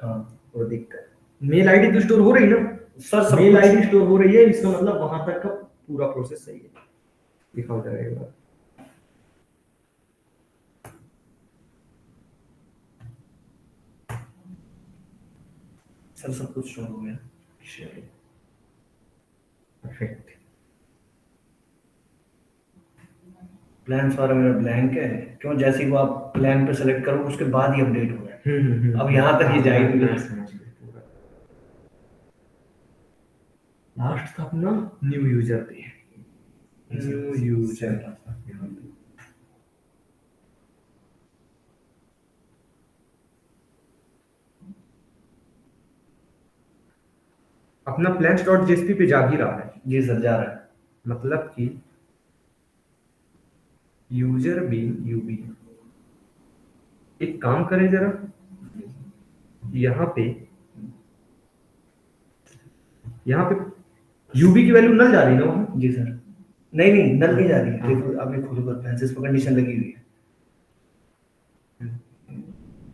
हाँ और दिक्कत, मेल आईडी तो स्टोर हो रही ना सर, सब मेल कुछ- आईडी स्टोर हो रही है, इसका मतलब वहां तक का पूरा प्रोसेस सही है। दिखाओ जरा एक बार। सर सब कुछ स्टोर हो गया। परफेक्ट। प्लान सारा मेरा ब्लैंक है, क्यों? जैसे ही वो आप प्लान पे सेलेक्ट करो उसके बाद ही अपडेट हो रहा है। अब यहाँ तक ये जाएगी। लास्ट था अपना न्यू यूजर पे, न्यू यूजर। अपना plans डॉट जेएसपी पे जा ही रहा है, जी सर, जा रहा है। मतलब कि यूजर भी यूबी। एक काम करें जरा, यहाँ पे यूबी की वैल्यू नल जा रही है ना वहाँ? जी सर, नहीं नहीं, नल नहीं जा रही है। हाँ। देखो अभी खुद पर फैंसिस पर कंडीशन लगी हुई है,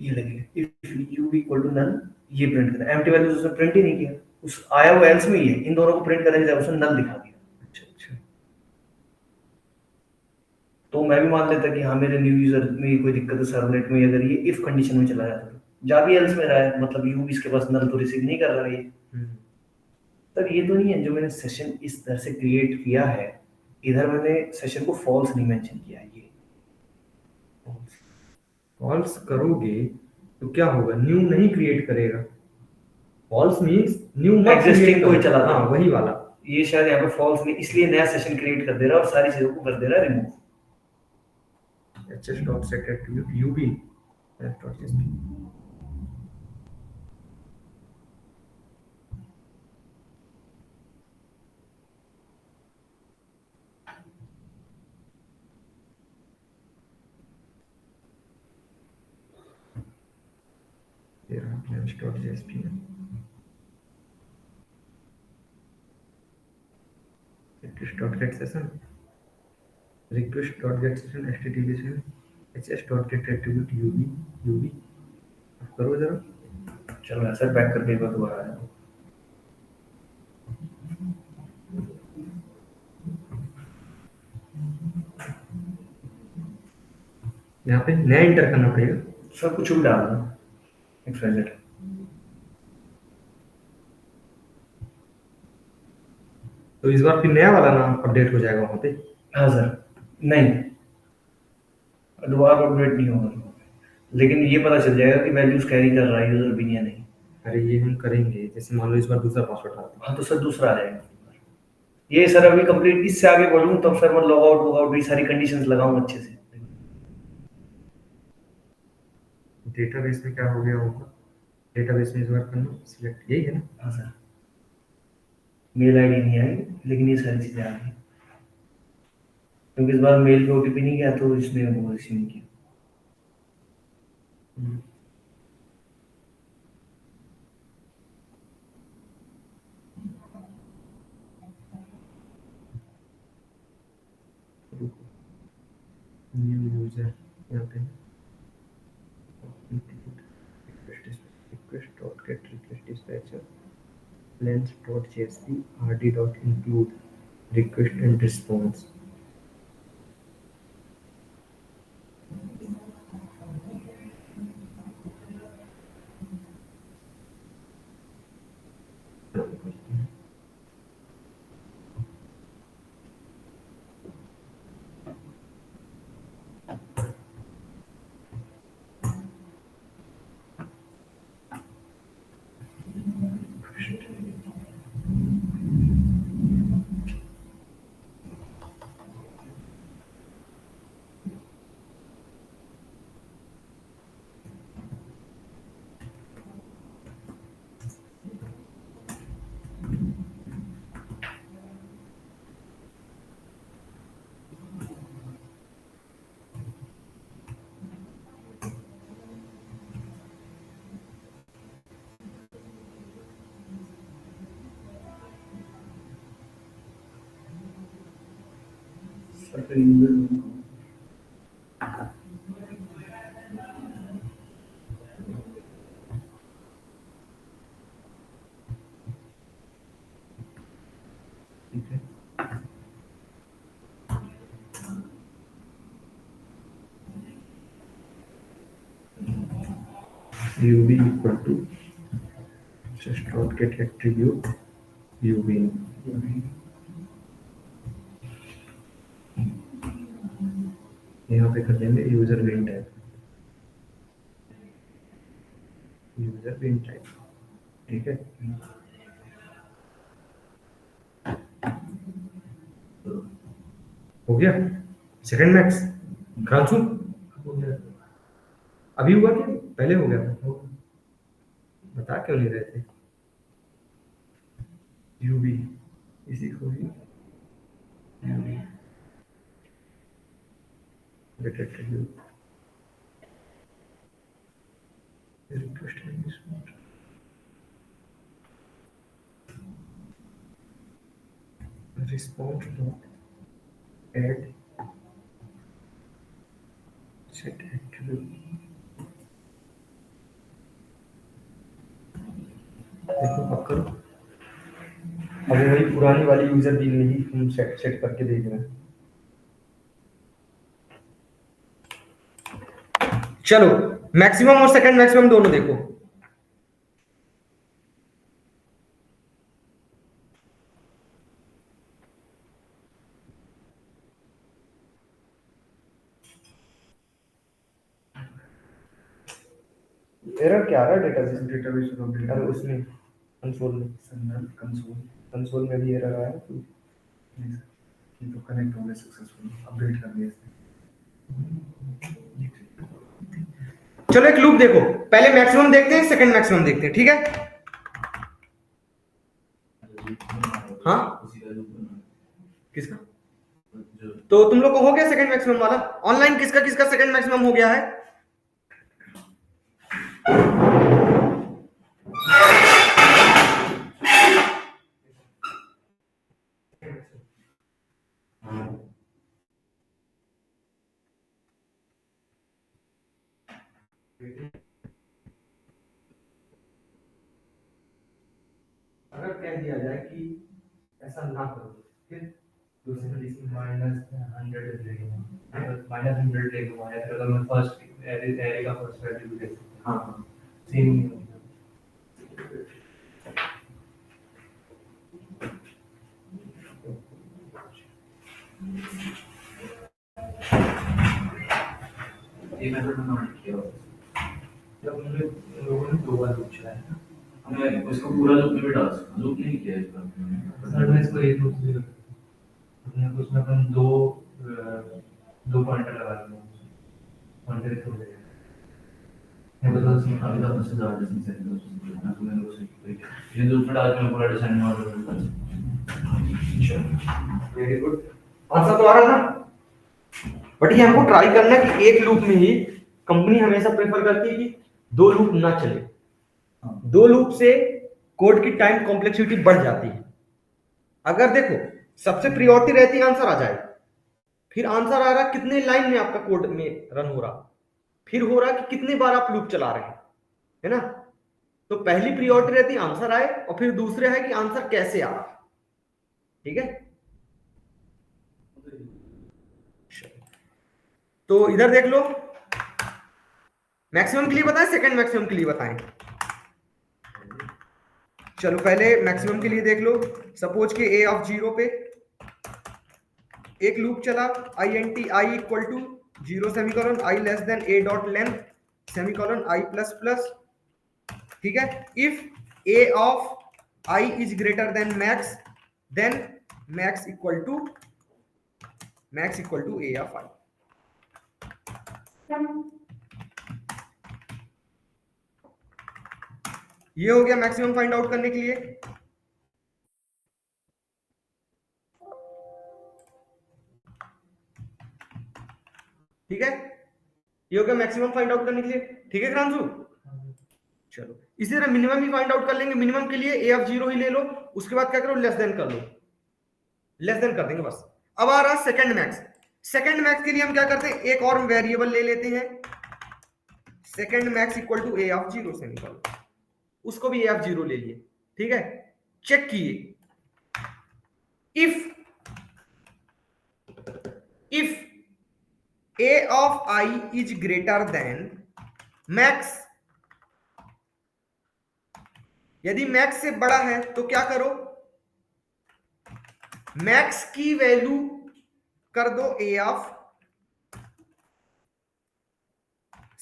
ये लगी है, if U equal to null, ये प्रिंट करता है। एम्प्टी वैल्यूज उसने प्रिंट ही नहीं किया, उस आया हुआ एल्स में ही है, इन दोनों को प्रिंट करने के लिए उसने नल दिखा दिया। अच्छा। तो मैं भी मान लेता कि हाँ मेरे न्यू यूजर में कोई दिक्कत है सर्वलेट में, अगर ये इफ कंडीशन में चला जाता तो जा भी एल्स में रहा है, मतलब यू इसके पास नल तो रिसीव नहीं कर रहा है ये। तब ये तो नहीं है जो मैंने सेशन इस तरह से क्रिएट किया है, इधर मैंने सेशन को फॉल्स नहीं मेंशन किया है, ये फॉल्स करोगे तो क्या होगा, न्यू नहीं क्रिएट करेगा। फॉल्स मींस न्यू मत Existing create को ही करो। चलाता है। हाँ वही वाला। ये शायद यहाँ पे फॉल्स नहीं, इसलिए नया सेशन क्रिएट कर दे रहा है और सारी चीजों को कर दे रहा है remove. hs.set attribute ub s.jsp। plans.jsp है, request.get session, request.get session http session hs.get attribute ub अब करो जरा। चलो ऐसा बैक करके एक बार दोबारा आया। यहाँ पे नया इंटर करना पड़ेगा। सब कुछ भी डालना XYZ। तो इस बार फिर नया वाला नाम अपडेट हो जाएगा वहाँ पे। हाँ सर, नहीं दोबारा अपडेट नहीं होगा, लेकिन ये पता चल जाएगा कि वैल्यूज कैरी कर रहा है यूजर भी या नहीं। अरे ये हम करेंगे, जैसे मान लो इस बार दूसरा पासवर्ड डालते हैं। हाँ तो सर दूसरा आ जाएगा। ये सर अभी कंप्लीट, इससे आगे बढ़ूँ तब सर मैं लॉग आउट ये सारी कंडीशंस लगाऊं अच्छे से। डेटाबेस में क्या हो गया होगा, डेटाबेस में इस बार करना सिलेक्ट, यही है ना? हाँ सर, मेल आईडी नहीं आई लेकिन ये सारी चीजें आ गई, क्योंकि इस बार मेल पे ओटीपी नहीं गया तो इसने वो रिसीव नहीं किया। न्यू यूजर यहाँ पे request.get request dispatcher plans.jsp rd.include request and response। ठीक है, UV equal to just dot get attribute UV. यहाँ पे कर देंगे यूजर बिन टाइप, यूजर बिन टाइप, ठीक है। हो गया सेकंड मैक्स क्रांसू, अभी हुआ क्या, पहले हो गया था, बता क्यों नहीं रहे थे। यूवी इसी को ही UV get attribute request is not response dot add set attribute। देखो अब करो, अब वही पुरानी वाली यूजर बिन में ही हम सेट करके देख रहे हैं। चलो मैक्सिमम और सेकंड मैक्सिमम दोनों देखो। एरर क्या आ रहा है डेटाबेस अपडेट अरे उसमें कंसोल में, संदर्भ कंसोल में भी एरर आया तो नहीं सर, ये तो कनेक्ट हो गया सक्सेसफुली, अपडेट कर दिया इसने। चलो एक लूप देखो, पहले मैक्सिमम देखते हैं सेकंड मैक्सिमम देखते हैं, ठीक है। हाँ उसी का लूप बना किसका, जो तो तुम लोग को हो गया सेकंड मैक्सिमम वाला ऑनलाइन, किसका किसका सेकंड मैक्सिमम हो गया है। अगर कह दिया जाए कि ऐसा ना करो, फिर दूसरी कंडीशन -100 लेगा, -100 लेगा, या फिर अगर मैं फर्स्ट एरे का फर्स्ट वैल्यू ले सकता हूं, हाँ सेम ही होगा। ये मेथड हमने किया हुआ है। जब हमने लोगों ने 2 बार लूप चलाया ना, हमने उसको पूरा लूप में भी डाल सकते, लूप नहीं किया इसका सर मैं इसको एक लूप से अपने उसमें अपन दो पॉइंटर लगा दिए, पॉइंटर छोड़ देंगे, मैं बता दूं अभी तक मुझसे ज़्यादा डिस्टेंस है मैं तुम्हें लोग से ये लूप में डाल के मैं पूरा डिजाइन मॉडल कर वेरी गुड, आंसर तो आ रहा ना। बट ये हमको ट्राई करना है कि एक लूप में ही, कंपनी हमेशा प्रेफर करती है कि 2 लूप ना चले, 2 लूप से कोड की टाइम कॉम्प्लेक्सिटी बढ़ जाती है। अगर देखो सबसे प्रियोरिटी रहती है आंसर आ जाए, फिर आंसर आ रहा कितने लाइन में आपका कोड में रन हो रहा, फिर हो रहा कि कितनी बार आप लूप चला रहे हैं, है ना। तो पहली प्रियोरिटी रहती है आंसर आए, और फिर दूसरे है कि आंसर कैसे आ रहा है, ठीक है। तो इधर देख लो, मैक्सिमम के लिए बताएं सेकंड मैक्सिमम के लिए बताएं। चलो पहले मैक्सिमम के लिए देख लो, सपोज कि a ऑफ 0 पे एक लूप चला int i equal to 0 semicolon i less than a dot length semicolon i plus plus, ठीक है। If a of i is greater than max, then max equal to a of i। ये हो गया मैक्सिमम फाइंड आउट करने के लिए। ठीक है, ये हो गया मैक्सिमम फाइंड आउट करने के लिए, ठीक है क्रांशु। चलो इसी तरह मिनिमम ही फाइंड आउट कर लेंगे। मिनिमम के लिए a ऑफ 0 ही ले लो, उसके बाद क्या करो लेस देन कर लो, लेस देन कर देंगे बस। अब आ रहा सेकंड मैक्स। सेकंड मैक्स के लिए हम क्या करते हैं, एक और वेरिएबल ले लेते हैं, second max equal to A of 0 semicolon, उसको भी ए ऑफ 0 ले लिए, ठीक है। चेक किए, if a of I is greater than max, यदि मैक्स से बड़ा है तो क्या करो, मैक्स की वैल्यू कर दो a ऑफ,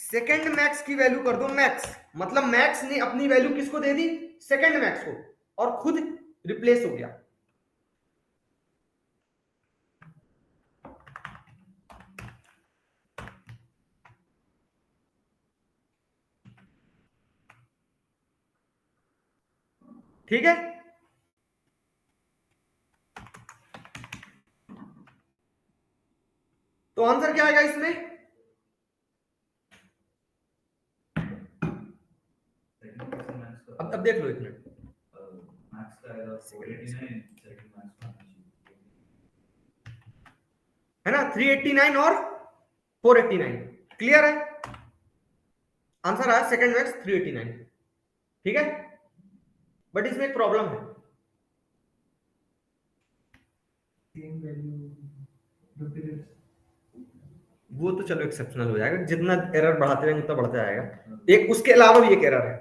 सेकंड मैक्स की वैल्यू कर दो मैक्स, मतलब मैक्स ने अपनी वैल्यू किसको दे दी, सेकंड मैक्स को, और खुद रिप्लेस हो गया। ठीक है, तो आंसर क्या आएगा इसमें, अब देख लो एक मिनट, मैक्स का आएगा 489, सेकंड मैक्स का है ना, 389 और 489, क्लियर है, आंसर आया सेकंड मैक्स 389, ठीक है। बट इसमें एक प्रॉब्लम है, वो तो चलो एक्सेप्शनल हो जाएगा, जितना एरर बढ़ाते रहेंगे उतना बढ़ता जाएगा, एक उसके अलावा भी एक एरर है।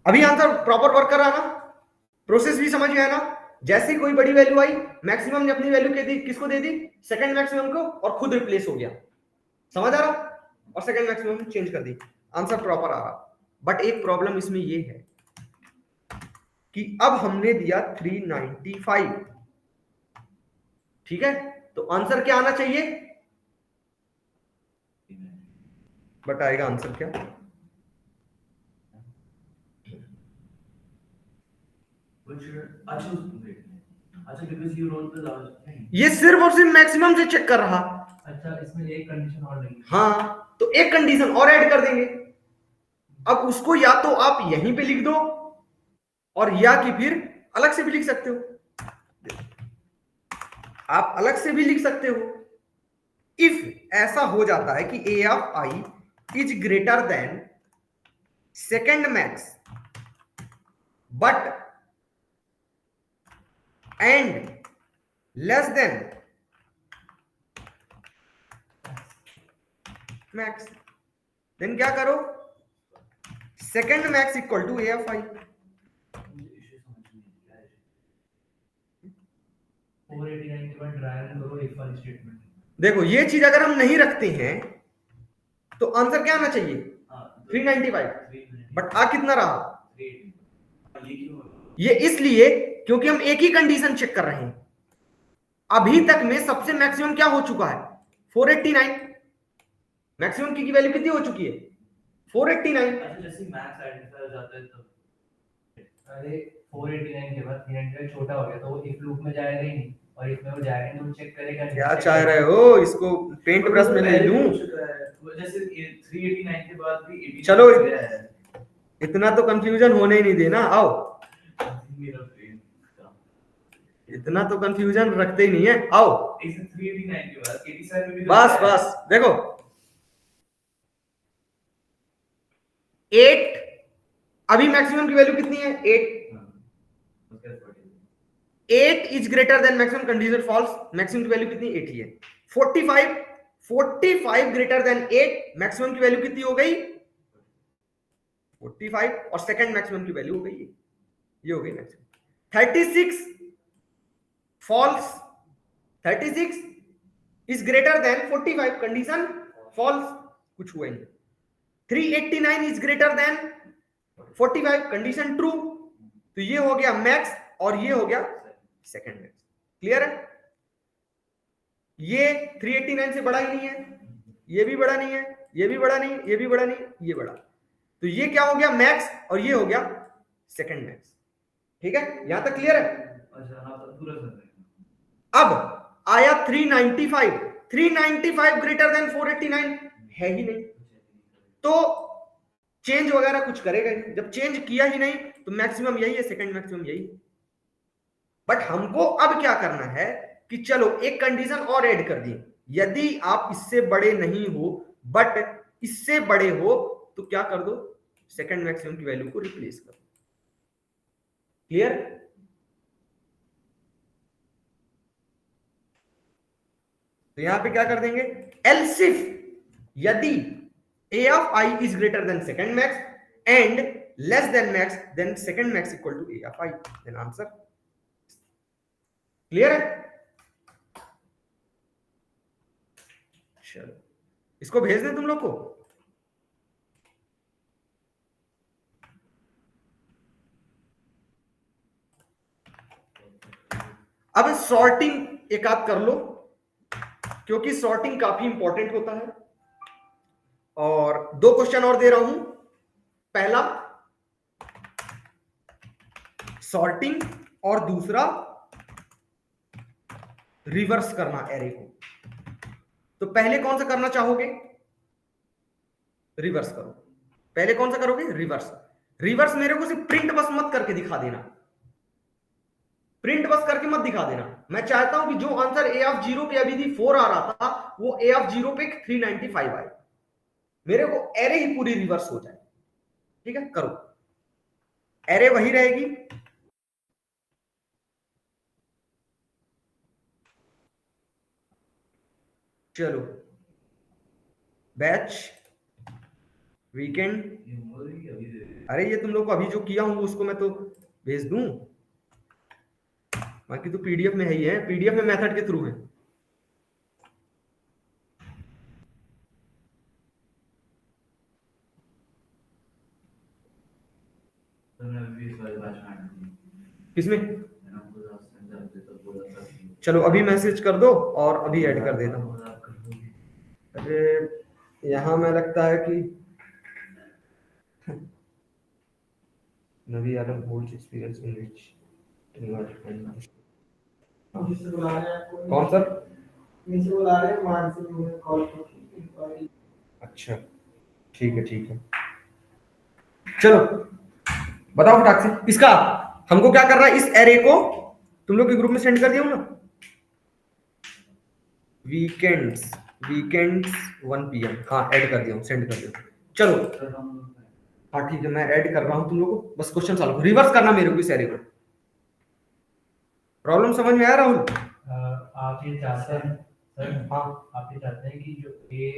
अभी आंसर प्रॉपर वर्क कर रहा ना, प्रोसेस भी समझ में आया ना, जैसे कोई बड़ी वैल्यू आई, मैक्सिमम ने अपनी वैल्यू किसको दे दी, सेकंड मैक्सिमम को, और खुद रिप्लेस हो गया, समझ आ रहा, और सेकंड मैक्सिमम चेंज कर दी, आंसर प्रॉपर आ रहा। बट एक प्रॉब्लम इसमें ये है कि अब हमने दिया 395, ठीक है, तो आंसर क्या आना चाहिए, बट आएगा आंसर क्या, अच्छा बिकॉज़ यू रोल द, ये सिर्फ और सिर्फ मैक्सिमम से चेक कर रहा। अच्छा, इसमें एक कंडीशन और लगी। हाँ, तो एक कंडीशन और ऐड कर देंगे, अब उसको या तो आप यहीं पे लिख दो, और या कि फिर अलग से भी लिख सकते हो, आप अलग से भी लिख सकते हो। इफ ऐसा हो जाता है कि a of i is greater than second max but and less than max, then क्या करो, second max equal to a of i, 489 के बाद ड्राई रन करो इफ वाली स्टेटमेंट। देखो ये चीज अगर हम नहीं रखते हैं तो आंसर क्या आना चाहिए, 395, बट आ कितना रहा, ये इसलिए क्योंकि हम एक ही कंडीशन चेक कर रहे हैं, अभी तक में सबसे मैक्सिमम क्या हो चुका है, 489, मैक्सिमम की वैल्यू कितनी हो चुकी है, 489। अच्छा जैसे मैक्स आइडेंटिफाई हो जाता है तो, अरे 489 के बाद 395 छोटा हो गया तो वो इफ लूप में जाएगा ही नहीं, और इफ में वो जाएगा नहीं तो चेक करेगा नहीं। क्या चाह रहे हो, इसको पेंट ब्रश में ले लूं, जैसे 389 के बाद भी 89 चलो गया है, इतना तो कंफ्यूजन होने ही नहीं देना, आओ मेरा फ्रेंड का इतना तो कंफ्यूजन रखते ही नहीं है, आओ 389 के बाद 87 में भी तो बस गया है। बस देखो 8, अभी मैक्सिमम की वैल्यू कितनी है, 8, उसके बाद 40। 8 is greater than maximum, condition false, maximum की वैल्यू कितनी 8 ही है। 45 ग्रेटर देन 8, मैक्सिमम की वैल्यू कितनी हो गई 45, और सेकंड मैक्सिमम की वैल्यू हो गई ये हो गई maximum. 36 false, 36 is greater than 45, condition false, कुछ हुआ नहीं। 389 is greater than 45, condition true, तो ये हो गया मैक्स और ये हो गया सेकंड मैक्स, क्लियर है। ये 389 से बड़ा ही नहीं है, ये भी बड़ा नहीं है, ये भी बड़ा नहीं, ये भी बड़ा नहीं, ये बड़ा, तो ये क्या हो गया मैक्स और ये हो गया सेकंड मैक्स, ठीक है, यहां तक क्लियर है। अच्छा हाँ तो पूरा कर देंगे। अब आया 395, 395 ग्रेटर देन 489 है ही नहीं, तो चेंज वगैरह कुछ करेगा ही नहीं, जब चेंज किया ही नहीं तो मैक्सिमम यही है, सेकंड मैक्सिमम यही है, बट हमको अब क्या करना है कि चलो एक कंडीशन और ऐड कर दी, यदि आप इससे बड़े नहीं हो बट इससे बड़े हो तो क्या कर दो, सेकंड मैक्सिमम की वैल्यू को रिप्लेस कर दो। क्लियर? तो यहां पे क्या कर देंगे, एल्स इफ यदि a of i is greater than second max and less than max, then second max equal to a of I, then answer clear है? चलो इसको भेज दें तुम लोग को। अब सॉर्टिंग एक आध कर लो, क्योंकि सॉर्टिंग काफी इंपॉर्टेंट होता है। और 2 क्वेश्चन और दे रहा हूं। पहला सॉर्टिंग और दूसरा रिवर्स करना एरे को। तो पहले कौन सा करना चाहोगे? रिवर्स करो। पहले कौन सा करोगे? रिवर्स। रिवर्स मेरे को सिर्फ प्रिंट बस मत करके दिखा देना, प्रिंट बस करके मत दिखा देना। मैं चाहता हूं कि जो आंसर a ऑफ 0 पे अभी भी 4 आ रहा था वो a ऑफ 0 पे 395 आए, मेरे को एरे ही पूरी रिवर्स हो जाए। ठीक है, करो। एरे वही रहेगी, चलो बैच वीकेंड। अरे ये तुम लोग को अभी जो किया हूं उसको मैं तो भेज दूं, बाकी तो पीडीएफ में है ही है, पीडीएफ में मेथड के थ्रू है। किसमें? चलो अभी मैसेज कर दो और अभी ऐड कर देता हूं। अरे यहां में लगता है कि नवी आलम होल्ड्स एक्सपीरियंस इन विच कौन सर? नीचे बुला रहे हैं, मानसिक में कॉल पर। अच्छा ठीक है ठीक है, चलो बताओ फटाक से। इसका हमको क्या करना है, इस एरे को तुम लोग के ग्रुप में सेंड कर दिया हूं ना, वीकेंड्स 1 PM, हाँ ऐड कर दिया हूं, सेंड कर दिया। चलो हाँ ठीक है, मैं ऐड कर रहा हूं तुम लोग को, बस क्वेश्चन सॉल्व रिवर्स करना मेरे को इस एरे को। प्रॉब्लम समझ में आया राहुल? आप ये चाहते हैं सर, हाँ आप ये चाहते हैं कि जो ए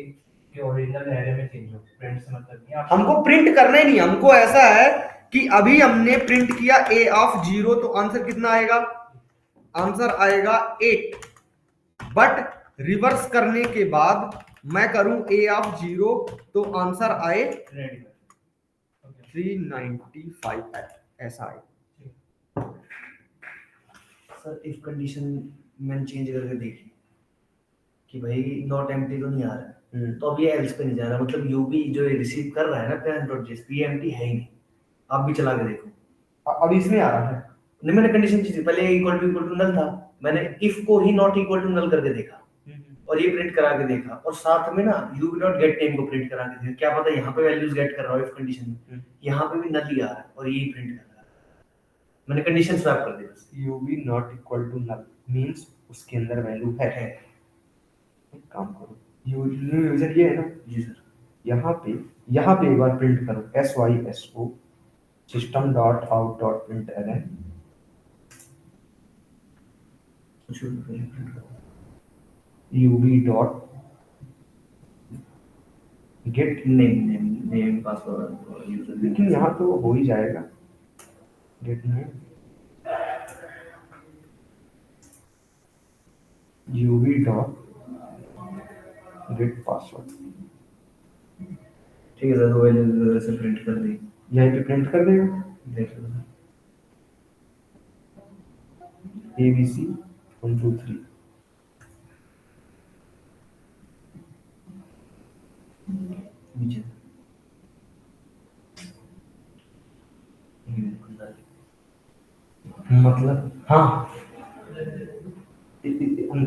के ओरिजिनल एरे में चेंज हो, प्रिंट से मतलब नहीं है हमको प्रिंट करना ही नहीं, हमको ऐसा है कि अभी हमने प्रिंट किया a ऑफ 0 तो आंसर कितना आएगा? आंसर आएगा 8, बट रिवर्स करने के बाद मैं करूं a ऑफ 0 तो आंसर आए 395, ऐसा आए। सर इफ कंडीशन मैंने चेंज करके देखी कि भाई नॉट एम्प्टी तो नहीं आ रहा है, तो अब ये एल्स पे नहीं जा रहा, मतलब यू भी जो रिसीव कर रहा है ना parent.js एम्प्टी है ही नहीं। आप भी चला के देखो, अब इसमें आ रहा है नहीं मैंने कंडीशन चीज पहले इक्वल टू नल था, मैंने इफ को ही नॉट इक्वल टू नल करके देखा और ये प्रिंट करा के देखा, और साथ में ना you will not gate name को प्रिंट करा के देखा, क्या पता यहाँ पे वैल्यूज गेट कर रहा हो इफ कंडीशन में, यहाँ पे भी नल ही आ रहा है और यही प्रिंट कर रहा है। मैंने कंडीशन स्वैप कर दी बस। U B not equal to null means उसके अंदर वैल्यू है। एक काम करो, यूजर ये है ना जी सर, यहाँ पे एक बार प्रिंट करो syso system dot out dot println ub dot gate name password user, लेकिन यहाँ तो हो ही जाएगा gate name ub dot gate password. ठीक है सर, दो वैल्यूज से प्रिंट कर दी, यहीं पे प्रिंट कर देगा देख लो सर। abc 1 2 3 नीचे मतलब हाँ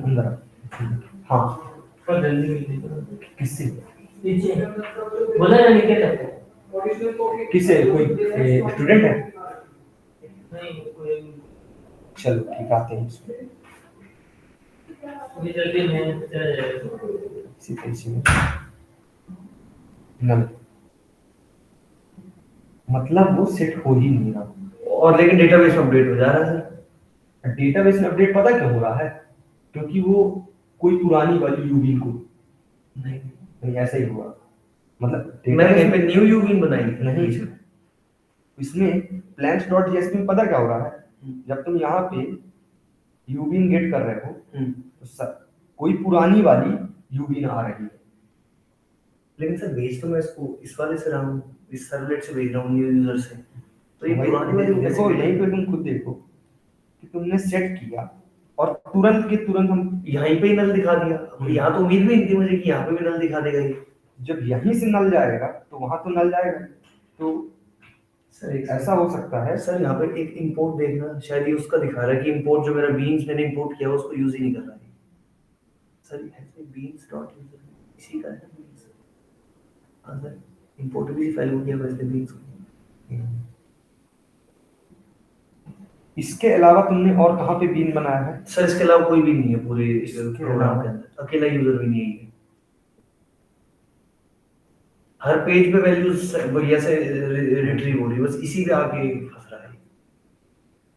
अंदर हाँ पर जल्दी मिलती किससे नीचे बोला ना निकल जाते ओरिजिनल कॉपी किससे कोई स्टूडेंट है? नहीं कोई चलो ठीक, आते हैं इसमें अभी जल्दी में चला जाएगा। इसी तरीके में नल, मतलब वो सेट हो ही नहीं रहा। और लेकिन डेटाबेस में अपडेट हो जा रहा है सर। डेटाबेस में अपडेट पता क्यों हो रहा है? क्योंकि वो कोई पुरानी वाली यूबीन को नहीं, ऐसा ही हुआ। मतलब मैंने database कहीं पे न्यू यूबीन बनाई थी। नहीं, इसमें प्लान्स डॉट जेएसपी में पता क्या हो रहा है? जब तुम यहाँ पे यूबीन गेट कर रहे हो तो कोई पुरानी वाली यूबीन आ रही है। लेकिन सर भेज तो मैं इसको इस वाले से रहा हूँ, इस सर्वलेट से भेज रहा हूँ न्यू यूजर से, तो ये पुरानी वाली को देखो, कैसे यहीं पे भेजें? तुम खुद देखो कि तुमने सेट किया और तुरंत के तुरंत हम यहीं पे ही नल दिखा दिया। अब यहाँ तो उम्मीद भी नहीं थी मुझे कि यहाँ पे भी नल दिखा देगा ये। जब यहीं से नल जाएगा तो वहां तो नल जाएगा। तो सर एक ऐसा हो सकता है। सर यहाँ पे एक इंपोर्ट देखना, शायद ये उसका दिखा रहा है कि इंपोर्ट जो मेरा बीन्स मैंने इंपोर्ट किया उसको यूज ही नहीं कर रहा है सर। बीन्स डॉट यूजर इसी का है बीन्स। हाँ सर, इंपोर्ट भी फाइल हो गया वैसे बीन्स को। इसके अलावा तुमने और कहाँ पे बीन बनाया है? सर इसके अलावा कोई भी नहीं है पूरे इसके प्रोग्राम अलावा? के अंदर, अकेला यूजर भी नहीं है ये। हर पेज पे वैल्यूज बढ़िया से रिट्रीव हो रही है, बस इसी पे आके फंस रहा है।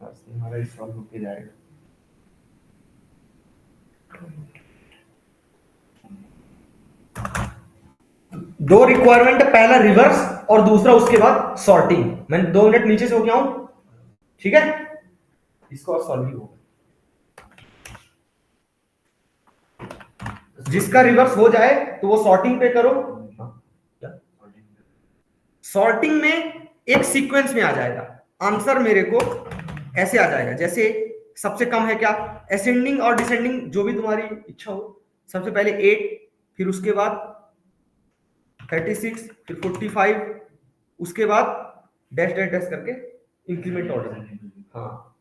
बस हमारा इस सॉल्व होके जाएगा। दो रिक्वायरमेंट, पहला रिवर्स और दूसरा उसके बाद सॉर्टिंग। मैं 2 मिनट नीचे से होके आऊं, ठीक है? इसको और सॉल्व ही होगा। जिसका रिवर्स हो जाए तो वो सॉर्टिंग पे करो। सॉर्टिंग में एक सीक्वेंस में आ जाएगा आंसर, मेरे को ऐसे आ जाएगा जैसे सबसे कम है क्या, असेंडिंग और डिसेंडिंग जो भी तुम्हारी इच्छा हो। सबसे पहले 8, फिर उसके बाद 36, फिर 45, उसके बाद डैश डैश डैश करके इंक्रीमेंट ऑर्डर। हाँ,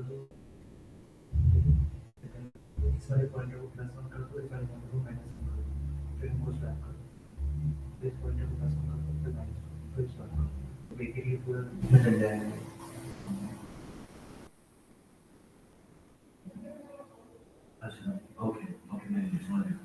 कर दो, इस वाले पॉइंटर को +1 कर दो, इस वाले पॉइंटर को -1 कर दो, फिर इनको स्वैप कर दो, इस पॉइंटर को +1 कर दो, फिर -1, फिर स्वैप कर दो, बेसिकली पूरा चल जाएगा। अच्छा, ओके ओके, मैं समझ गया।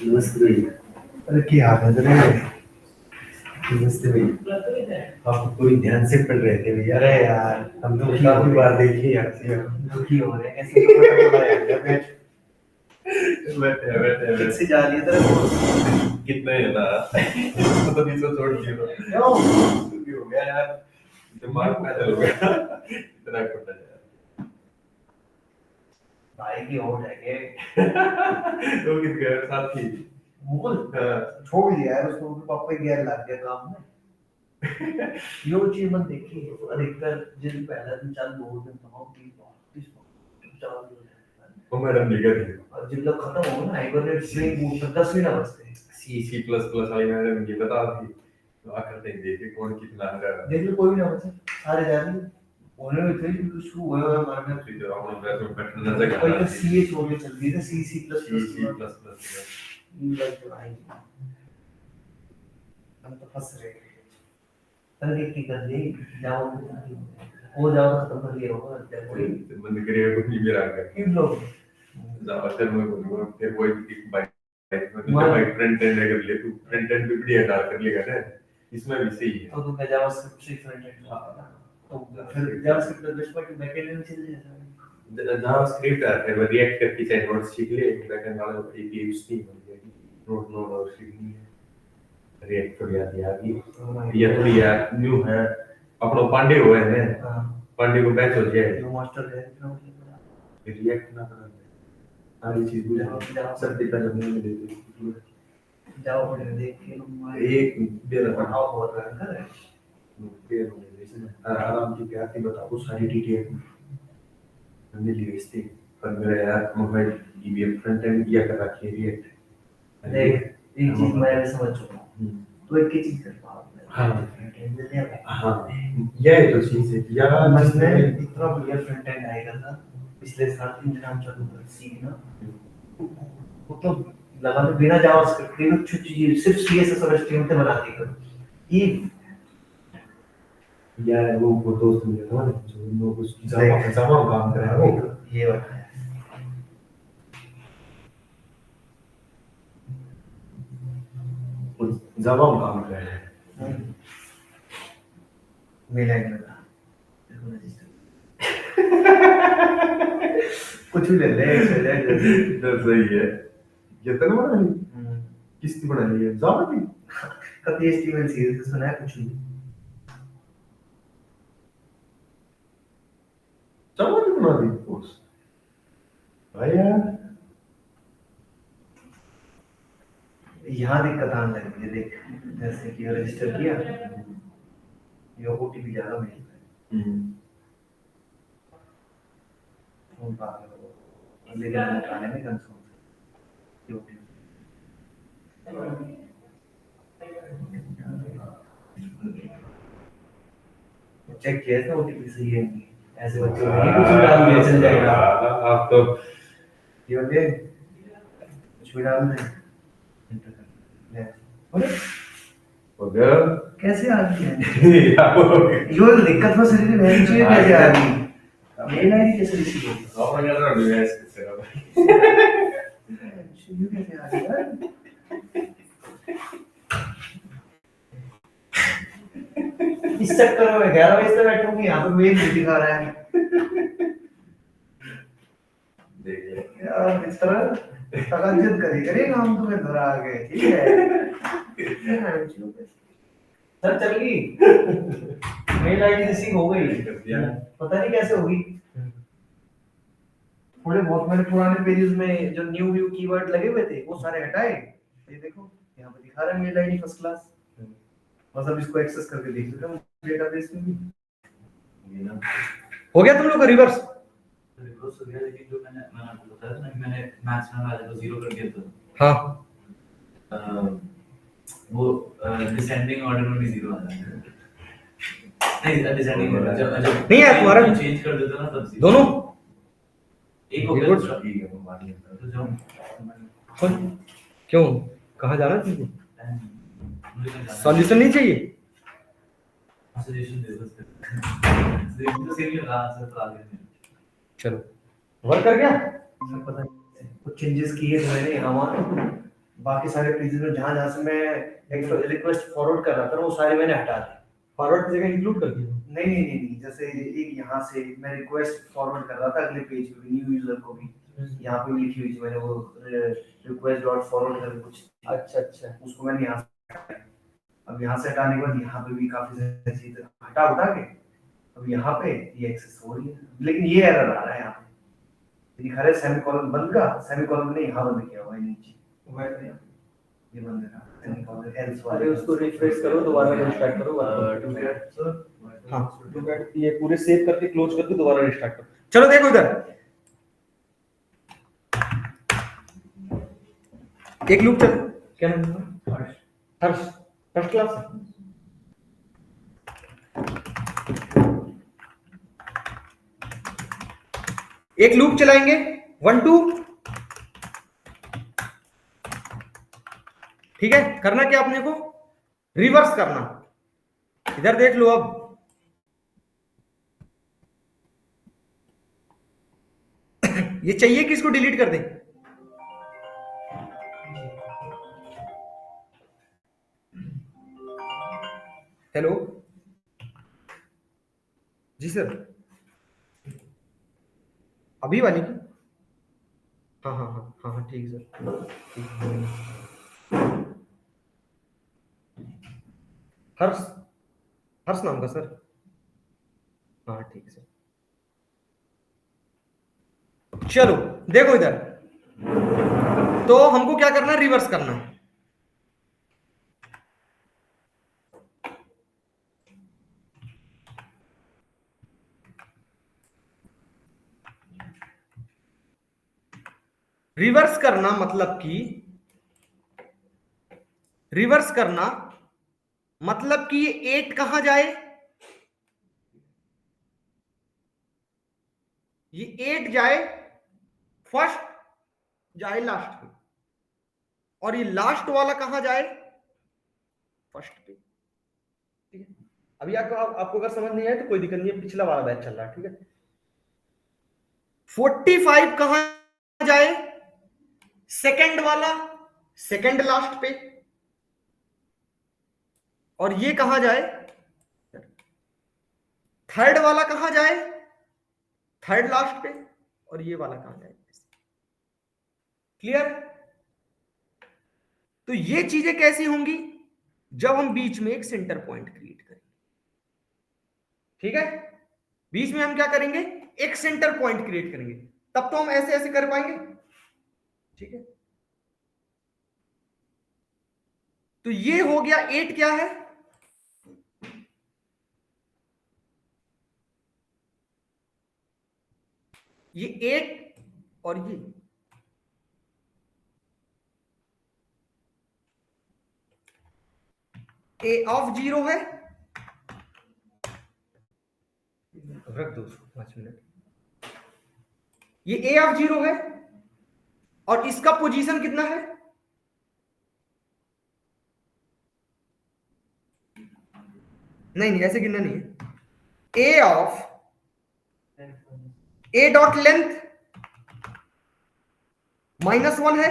नमस्ते। अरे क्या हाल है तेरे? नमस्ते भैया। आप पूरी ध्यान से पढ़ रहे थे भैया। अरे यार हम तो काफी बार देखे यार से। दुखी हो रहे हैं ऐसे तो पता चला यार जब मैं बैठे ठीक से जा लिया तेरे को कितने है ना इसको तो बीच में छोड़ दिया क्यों दुखी हो गया यार, दिमाग पैदल हो गया इतना पढ़ा यार। भाई की होड़ है के तो किस गए साथ ही बोल हाँ। छोड़ दिया यार उसको उसके पापा ही गैर लग गया काम में यो चीज मत देखी अधिकतर जिन पहला दिन चल 2 दिन तमाम की बात चालू हो जाता है वो मैडम लिखा थी और जिन लोग खत्म हो ना हाइबरनेट स्लिंग बूट 10 भी ना बचते C++ वाली मैडम ये बता थी तो आकर देखे कौन कितना कर रहा है। देख लो कोई भी ना बचे सारे जाने उन्हें भी थे जो शुरू हुए हुए मारने तो जो हम लोग वैसे पैटर्न नजर कोई आ तो रहा है सीए छोड़ के चल रही थी सी सी प्लस C++ हम तो फंस रहे तंगे की कर ली जाओ हो जाओ तो खत्म कर लिया होगा क्या कोई बंद करिए कुछ नहीं मेरा कर इन लोग ज्यादातर मैं बोलूंगा फिर वही एक बाइक में भाई फ्रंट एंड कर ले तू फ्रंट एंड पे बढ़िया डाल कर लेगा ना इसमें भी सही है। तो तुम जावास्क्रिप्ट से फ्रंट एंड तो फिर जावास्क्रिप्ट का बेस्ट पार्ट बैक एंड में चल जाएगा जावास्क्रिप्ट है वो रिएक्ट करके चाहे नोड सीख ले बैक एंड वाला एपीआई उसकी बन जाएगी नोड और सीखनी है रिएक्ट तो याद आ गई ये थोड़ी यार न्यू है अपनो पांडे हुए हैं हां पांडे को बैच हो जाए जो मास्टर है रिएक्ट ना करना सारी चीज बुझा सब पिता जब में देते जाओ पढ़ने देख के लोग एक बेर पढ़ाओ बहुत रहा है बेर में जैसे आराम की प्यार की बताओ सारी डिटेल हमने ली इससे पर मेरा यार मोबाइल ईबीएम फ्रंट एंड किया कर रखी है रिएक्ट देख एक चीज मैं समझ चुका हूं तो एक ही चीज कर पाऊंगा हाँ। फ्रंट एंड ले लिया हाँ यह तो चीज है यार जिसने इतना बढ़िया फ्रंट एंड आएगा ना पिछले 3.5 दिन हम चालू कर सीखना वो तो लगा तो बिना जावास्क्रिप्ट के कुछ चीज सिर्फ सीएसएस और एचटीएमएल से बना दी कर ये यार वो दोस्त मिले था ना जो लोग कुछ जमा काम कर रहा है वो ये वाला है जमा काम कर रहा है मेरा ही लगा देखो रजिस्टर कुछ भी ले ले तो सही है ये तो बना नहीं किसकी बना ली है जमा की कभी एचटीएमएल सीएसएस सुना है कुछ नहीं जमा की बना दी कोर्स भाई यार यहाँ दिक्कत आने लगी है देख जैसे कि रजिस्टर किया ये ओटीपी ज्यादा मिल फोन पा लेकिन हटाने में कंफर्म चेक किया था ओटीपी सही है नहीं ऐसे बच्चों नहीं कुछ भी डाल दिया चल जाएगा आप तो ये बंदे कुछ भी डाल दे हो गया कैसे आ गई है यार यो दिक्कत बस है नहीं चाहिए कैसे आ गई मेल आईडी कैसे रिसीव होगी और यार ना डिवाइस कैसे रहा ये कैसे आ गई यार इस चक्कर में 11 बजे तक बैठूंगी यहाँ पे मेल नहीं दिखा रहा है देख ले यार इस तरह तकंजन करेगा हम तुम्हें घर आ गए ठीक है सर चल गई मेल आईडी रिसीव हो गई पता नहीं कैसे होगी थोड़े बहुत मैंने पुराने पेजेस में जो न्यू व्यू कीवर्ड लगे हुए थे वो सारे हटाए ये देखो यहाँ पे दिखा रहा है मेल आईडी फर्स्ट क्लास बस अब इसको एक्सेस करके देख लेते हैं डेटाबेस में भी हो गया तुम लोग का रिवर्स रिवर्स हो गया लेकिन जो मैंने आपको बताया था ना कि मैंने मैथ्स में वाले को जीरो कर दिया था हाँ वो डिसेंडिंग ऑर्डर में भी जीरो आ जाता है नहीं डिसेंडिंग ऑर्डर जब नहीं है तुम्हारा चेंज कर देता ना तब जीरो दोनों एक हो गया गुड ठीक है वो मान लिया तो जो कौन क्यों कहाँ जा रहा है तुमको सॉल्यूशन नहीं चाहिए सजेशन दे दो तो सही लगा आंसर तो आ गया चलो वर्क कर गया सब पता नहीं कुछ चेंजेस किए तो मैंने हमारे बाकी सारे पेजेस में जहां जहां से मैं एक रिक्वेस्ट फॉरवर्ड कर रहा था वो सारे मैंने हटा दिए। फॉरवर्ड की जगह इंक्लूड कर दिया। नहीं, जैसे एक यहाँ से मैं रिक्वेस्ट फॉरवर्ड कर रहा था अगले पेज पे भी, न्यू यूजर को भी यहाँ पे भी लिखी हुई थी मैंने, वो रिक्वेस्ट डॉट फॉरवर्ड करके कुछ, अच्छा उसको मैंने यहाँ से हटाया। अब यहाँ से हटाने के बाद यहाँ पे भी काफी सारी चीजें हटा के अब यहाँ पे ये एक्सेस हो रही है, लेकिन ये एरर आ रहा है यहाँ पे, दिखा रहा है सेमीकोलन बंद का, सेमीकोलन ने यहाँ बंद किया हुआ है नीचे, ये बंद है सेमीकोलन एल्स वाले। उसको रिफ्रेश करो, दोबारा रिस्टार्ट करो। हाँ, ये पूरे सेव करके क्लोज करके दोबारा रिस्टार्ट करो। चलो देखो इधर एक लूप चल, क्या नाम है? हर्ष, फर्स्ट क्लास। एक लूप चलाएंगे 1 2, ठीक है। करना क्या अपने को, रिवर्स करना। इधर देख लो, अब ये चाहिए कि इसको डिलीट कर दें? हेलो जी सर, अभी वाली की? हाँ ठीक सर, हर्ष नाम का सर? हाँ ठीक सर। चलो देखो इधर, तो हमको क्या करना है, रिवर्स करना है। रिवर्स करना मतलब कि ये 8 कहां जाए, ये 8 जाए फर्स्ट, जाए लास्ट पे, और ये लास्ट वाला कहां जाए, फर्स्ट पे, ठीक है। अभी आपको अगर समझ नहीं आए तो कोई दिक्कत नहीं है, पिछला वाला बैच चल रहा है, ठीक है। 45 कहां जाए, सेकंड वाला, सेकंड लास्ट पे, और ये कहां जाए, थर्ड वाला कहां जाए, थर्ड लास्ट पे, और ये वाला कहां जाए। क्लियर? तो ये चीजें कैसी होंगी, जब हम बीच में एक सेंटर पॉइंट क्रिएट करेंगे, ठीक है। बीच में हम क्या करेंगे, एक सेंटर पॉइंट क्रिएट करेंगे, तब तो हम ऐसे ऐसे कर पाएंगे, ठीक है। तो ये हो गया 8 क्या है, ये 8 और ये ए ऑफ 0 है, रख दो 5 मिनट। ये ए ऑफ 0 है, और इसका पोजीशन कितना है, नहीं ऐसे गिनना नहीं है। A of A dot length -1 है,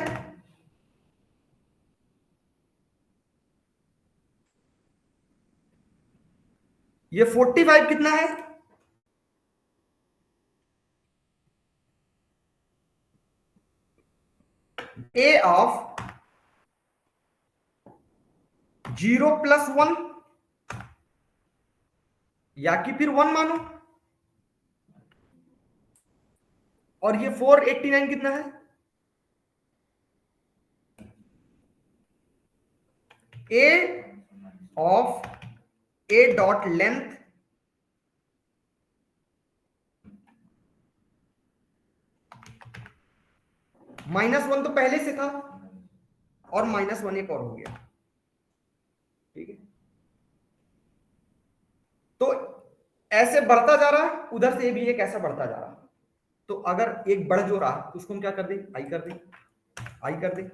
ये 45 कितना है, ए ऑफ 0 + 1, या कि फिर 1 मानो, और ये 489 कितना है, A of A dot length -1 तो पहले से था, और -1 एक और हो गया, ठीक है। तो ऐसे बढ़ता जा रहा है, उधर से भी एक ऐसा बढ़ता जा रहा है। तो अगर एक बढ़ जो रहा तो उसको हम क्या कर दे, आई कर दे, आई कर दे,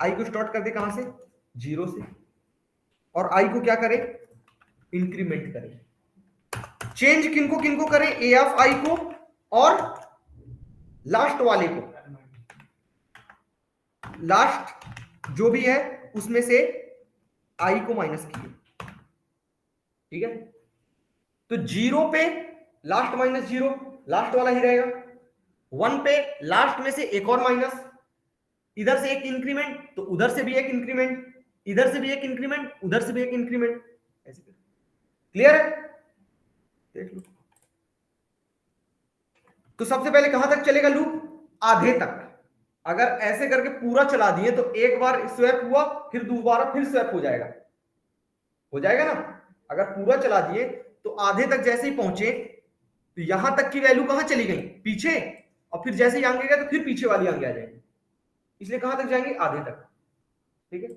आई को स्टार्ट कर दे कहां से, 0 से, और आई को क्या करे, इंक्रीमेंट करे। चेंज किनको किनको करें, ए ऑफ आई को और लास्ट वाले को, लास्ट जो भी है उसमें से i को माइनस किए, ठीक है। तो 0 पे लास्ट माइनस 0, लास्ट वाला ही रहेगा। 1 पे लास्ट में से एक और माइनस, इधर से एक इंक्रीमेंट तो उधर से भी एक इंक्रीमेंट, इधर से भी एक इंक्रीमेंट, उधर से भी एक इंक्रीमेंट, ऐसे। क्लियर है? देख लो। तो सबसे पहले कहां तक चलेगा लूप? आधे तक। अगर ऐसे करके पूरा चला दिए तो एक बार स्वैप हुआ, फिर दोबारा फिर स्वैप हो जाएगा ना। अगर पूरा चला दिए तो आधे तक जैसे ही पहुंचे तो यहां तक की वैल्यू कहां चली गई? पीछे। और फिर जैसे ही आगे गए तो फिर पीछे वाली आगे आ जाएंगे, इसलिए कहां तक जाएंगे? आधे तक, ठीक है।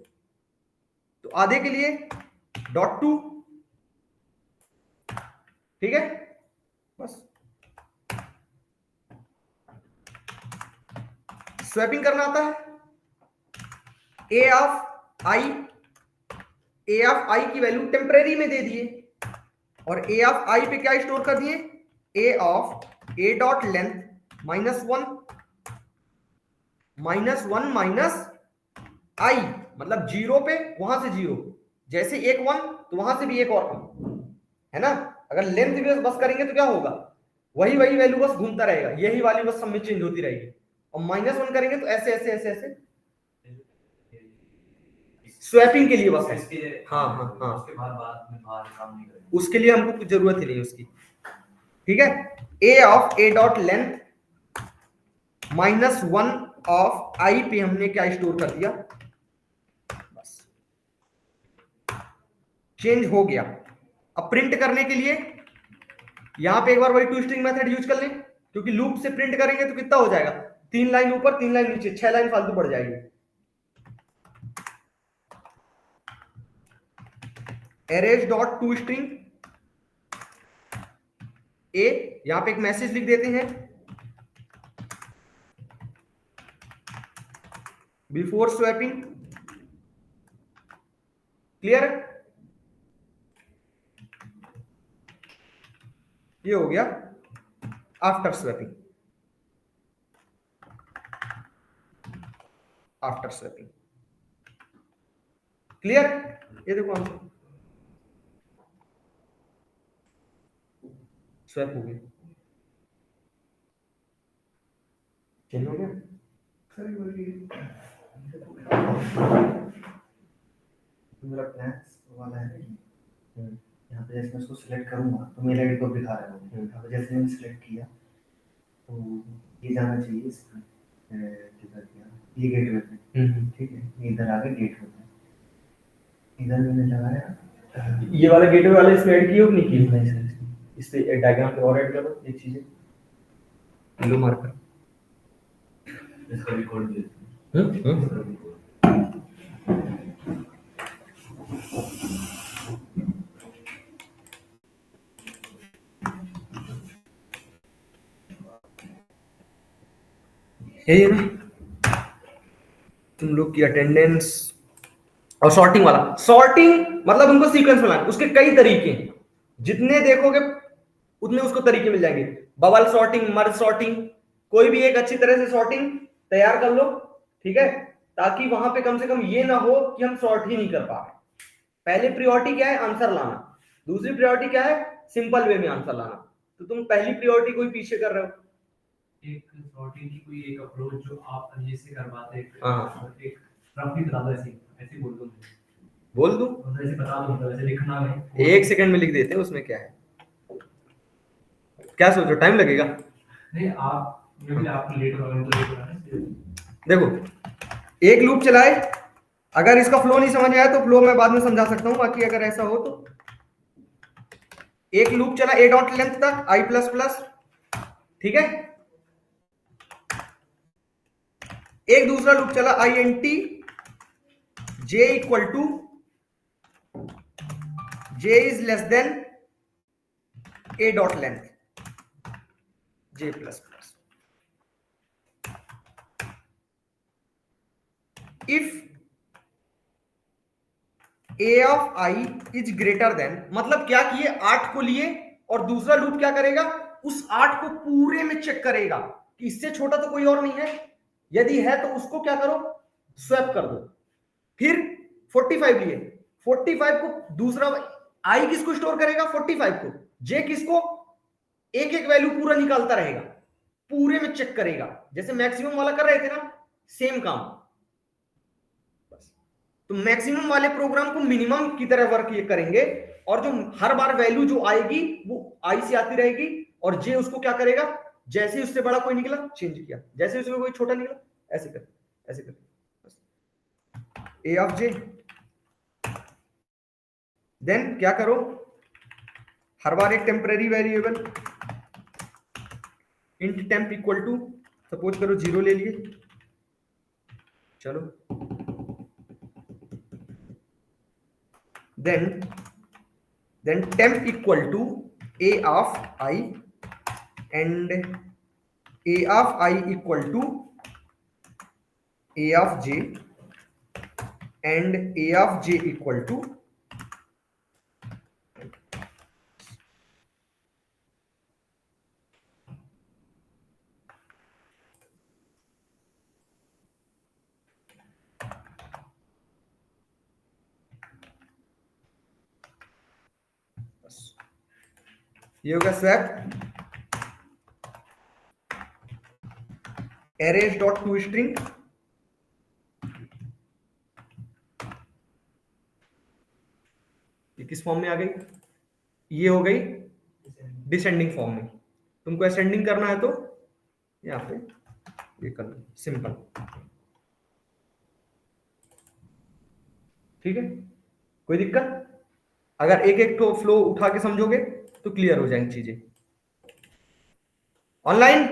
तो आधे के लिए .2, ठीक है। बस स्वैपिंग करना आता है। ए ऑफ आई की वैल्यू टेम्परेरी में दे दिए और ए ऑफ आई पे क्या स्टोर कर दिए? A of A dot length -1 minus I, मतलब 0 पे वहां से 0, जैसे एक 1 तो वहां से भी एक और 1, है ना। अगर लेंथ भी बस करेंगे तो क्या होगा? वही वैल्यू बस घूमता रहेगा, यही वाली बस सब में चेंज होती रहेगी। और -1 करेंगे तो ऐसे ऐसे ऐसे ऐसे स्वैपिंग के लिए बस है। हाँ हाँ हाँ, उसके बाद में बाहर काम नहीं करेंगे, उसके लिए हमको कुछ जरूरत ही नहीं उसकी, ठीक है। A of A dot length -1 of I पे हमने क्या स्टोर कर दिया? बस चेंज हो गया। अब प्रिंट करने के लिए यहां पे एक बार वही टू स्ट्रिंग मेथड यूज कर लें, क्योंकि लूप से प्रिंट करेंगे तो कितना हो जाएगा? 3 लाइन ऊपर 3 लाइन नीचे, 6 लाइन फालतू बढ़ जाएगी। एरेज डॉट टू स्ट्रिंग ए, यहां पे एक मैसेज लिख देते हैं, बिफोर स्वैपिंग। क्लियर? ये हो गया आफ्टर स्वैपिंग। क्लियर? ये देखो आंसर स्वैप हो गया, चेंज हो गया। मेरा प्लैंस वाला है, यहाँ पे जैसे मैं उसको सिलेक्ट करूंगा तो मेल आईडी को दिखा रहा है। यहाँ पे जैसे मैंने सिलेक्ट किया तो ये जाना चाहिए इसमें, किधर किया? ये गेटवे पे, ठीक है। इधर आगे गेटवे पे, इधर मैंने लगाया। ये वाला गेटवे वाला इसमें ऐड किया कि नहीं किया? नहीं सर, इस पे डायग्राम पे और ऐड करो एक चीज, लो मार्कर। इसका रिकॉर्ड देते हैं। यही है ना तुम लोग की अटेंडेंस। और सॉर्टिंग वाला, सॉर्टिंग मतलब उनको सीक्वेंस में लाना, उसके कई तरीके हैं, जितने देखोगे उतने उसको तरीके मिल जाएंगे। बबल सॉर्टिंग, मर्ज सॉर्टिंग, कोई भी एक अच्छी तरह से सॉर्टिंग तैयार कर लो, ठीक है, ताकि वहां पे कम से कम ये ना हो कि हम सॉर्ट ही नहीं कर पा रहे। पहले प्रायोरिटी क्या है? आंसर लाना। दूसरी प्रायोरिटी क्या है? सिंपल वे में आंसर लाना। तो तुम पहली प्रायोरिटी कोई पीछे कर रहे हो। एक सॉर्टिंग की कोई एक अप्रोच जो आप जैसे करवाते हैं, हाँ। एक रफली बता दो, ऐसे बोल दो, बोल दूं? ऐसे बता दो, मतलब ऐसे लिखना है। 1 सेकंड में लिख देते हैं, उसमें क्या है? क्या सोचो, टाइम लगेगा? नहीं, आप लेट हो रहे। देखो, एक लूप चलाए, अगर इसका फ्लो नहीं समझ आया तो फ्लो मैं बाद में समझा सकता हूं, बाकी अगर ऐसा हो तो एक लूप चला ए डॉट लेंथ तक i प्लस प्लस, ठीक है। एक दूसरा लूप चला i int j equal to j is less than a dot length j plus plus. If a of i is greater than, मतलब क्या किए, 8 को लिए और दूसरा लूप क्या करेगा, उस 8 को पूरे में चेक करेगा कि इससे छोटा तो कोई और नहीं है, यदि है तो उसको क्या करो, स्वैप कर दो। फिर 45 लिए, 45 को दूसरा आई किसको स्टोर करेगा, 45 को, जे किसको, एक एक वैल्यू पूरा निकालता रहेगा, पूरे में चेक करेगा, जैसे मैक्सिमम वाला कर रहे थे ना, सेम काम। बस तो मैक्सिमम वाले प्रोग्राम को मिनिमम की तरह वर्क ये करेंगे, और जो हर बार वैल्यू जो आएगी वो आई से आती रहेगी, और जे उसको क्या करेगा, जैसे उससे बड़ा कोई निकला चेंज किया, जैसे उसमें कोई छोटा निकला ऐसे कर, ऐसे कर। ए ऑफ जे, देन क्या करो, हर बार एक temporary variable int temp equal to, suppose करो 0 ले लिए, चलो then temp equal to a of I and a of I equal to a of j and a of j equal to ये होगा swap arrays dot to string, ये किस फॉर्म में आ गई, ये हो गई डिसेंडिंग फॉर्म में। तुमको असेंडिंग करना है तो यहाँ पे ये कर लो, सिंपल, ठीक है, कोई दिक्कत? अगर एक एक तो फ्लो उठा के समझोगे तो क्लियर हो जाएंगी चीजें। ऑनलाइन?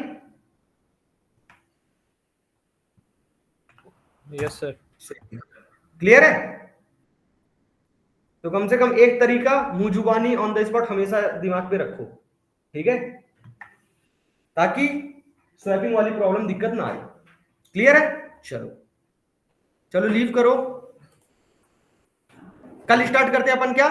Yes sir. क्लियर है? तो कम से कम एक तरीका मुंह जुबानी ऑन द स्पॉट हमेशा दिमाग पे रखो, ठीक है, ताकि स्वैपिंग वाली प्रॉब्लम दिक्कत ना आए। क्लियर है? चलो लीव करो, कल स्टार्ट करते हैं अपन क्या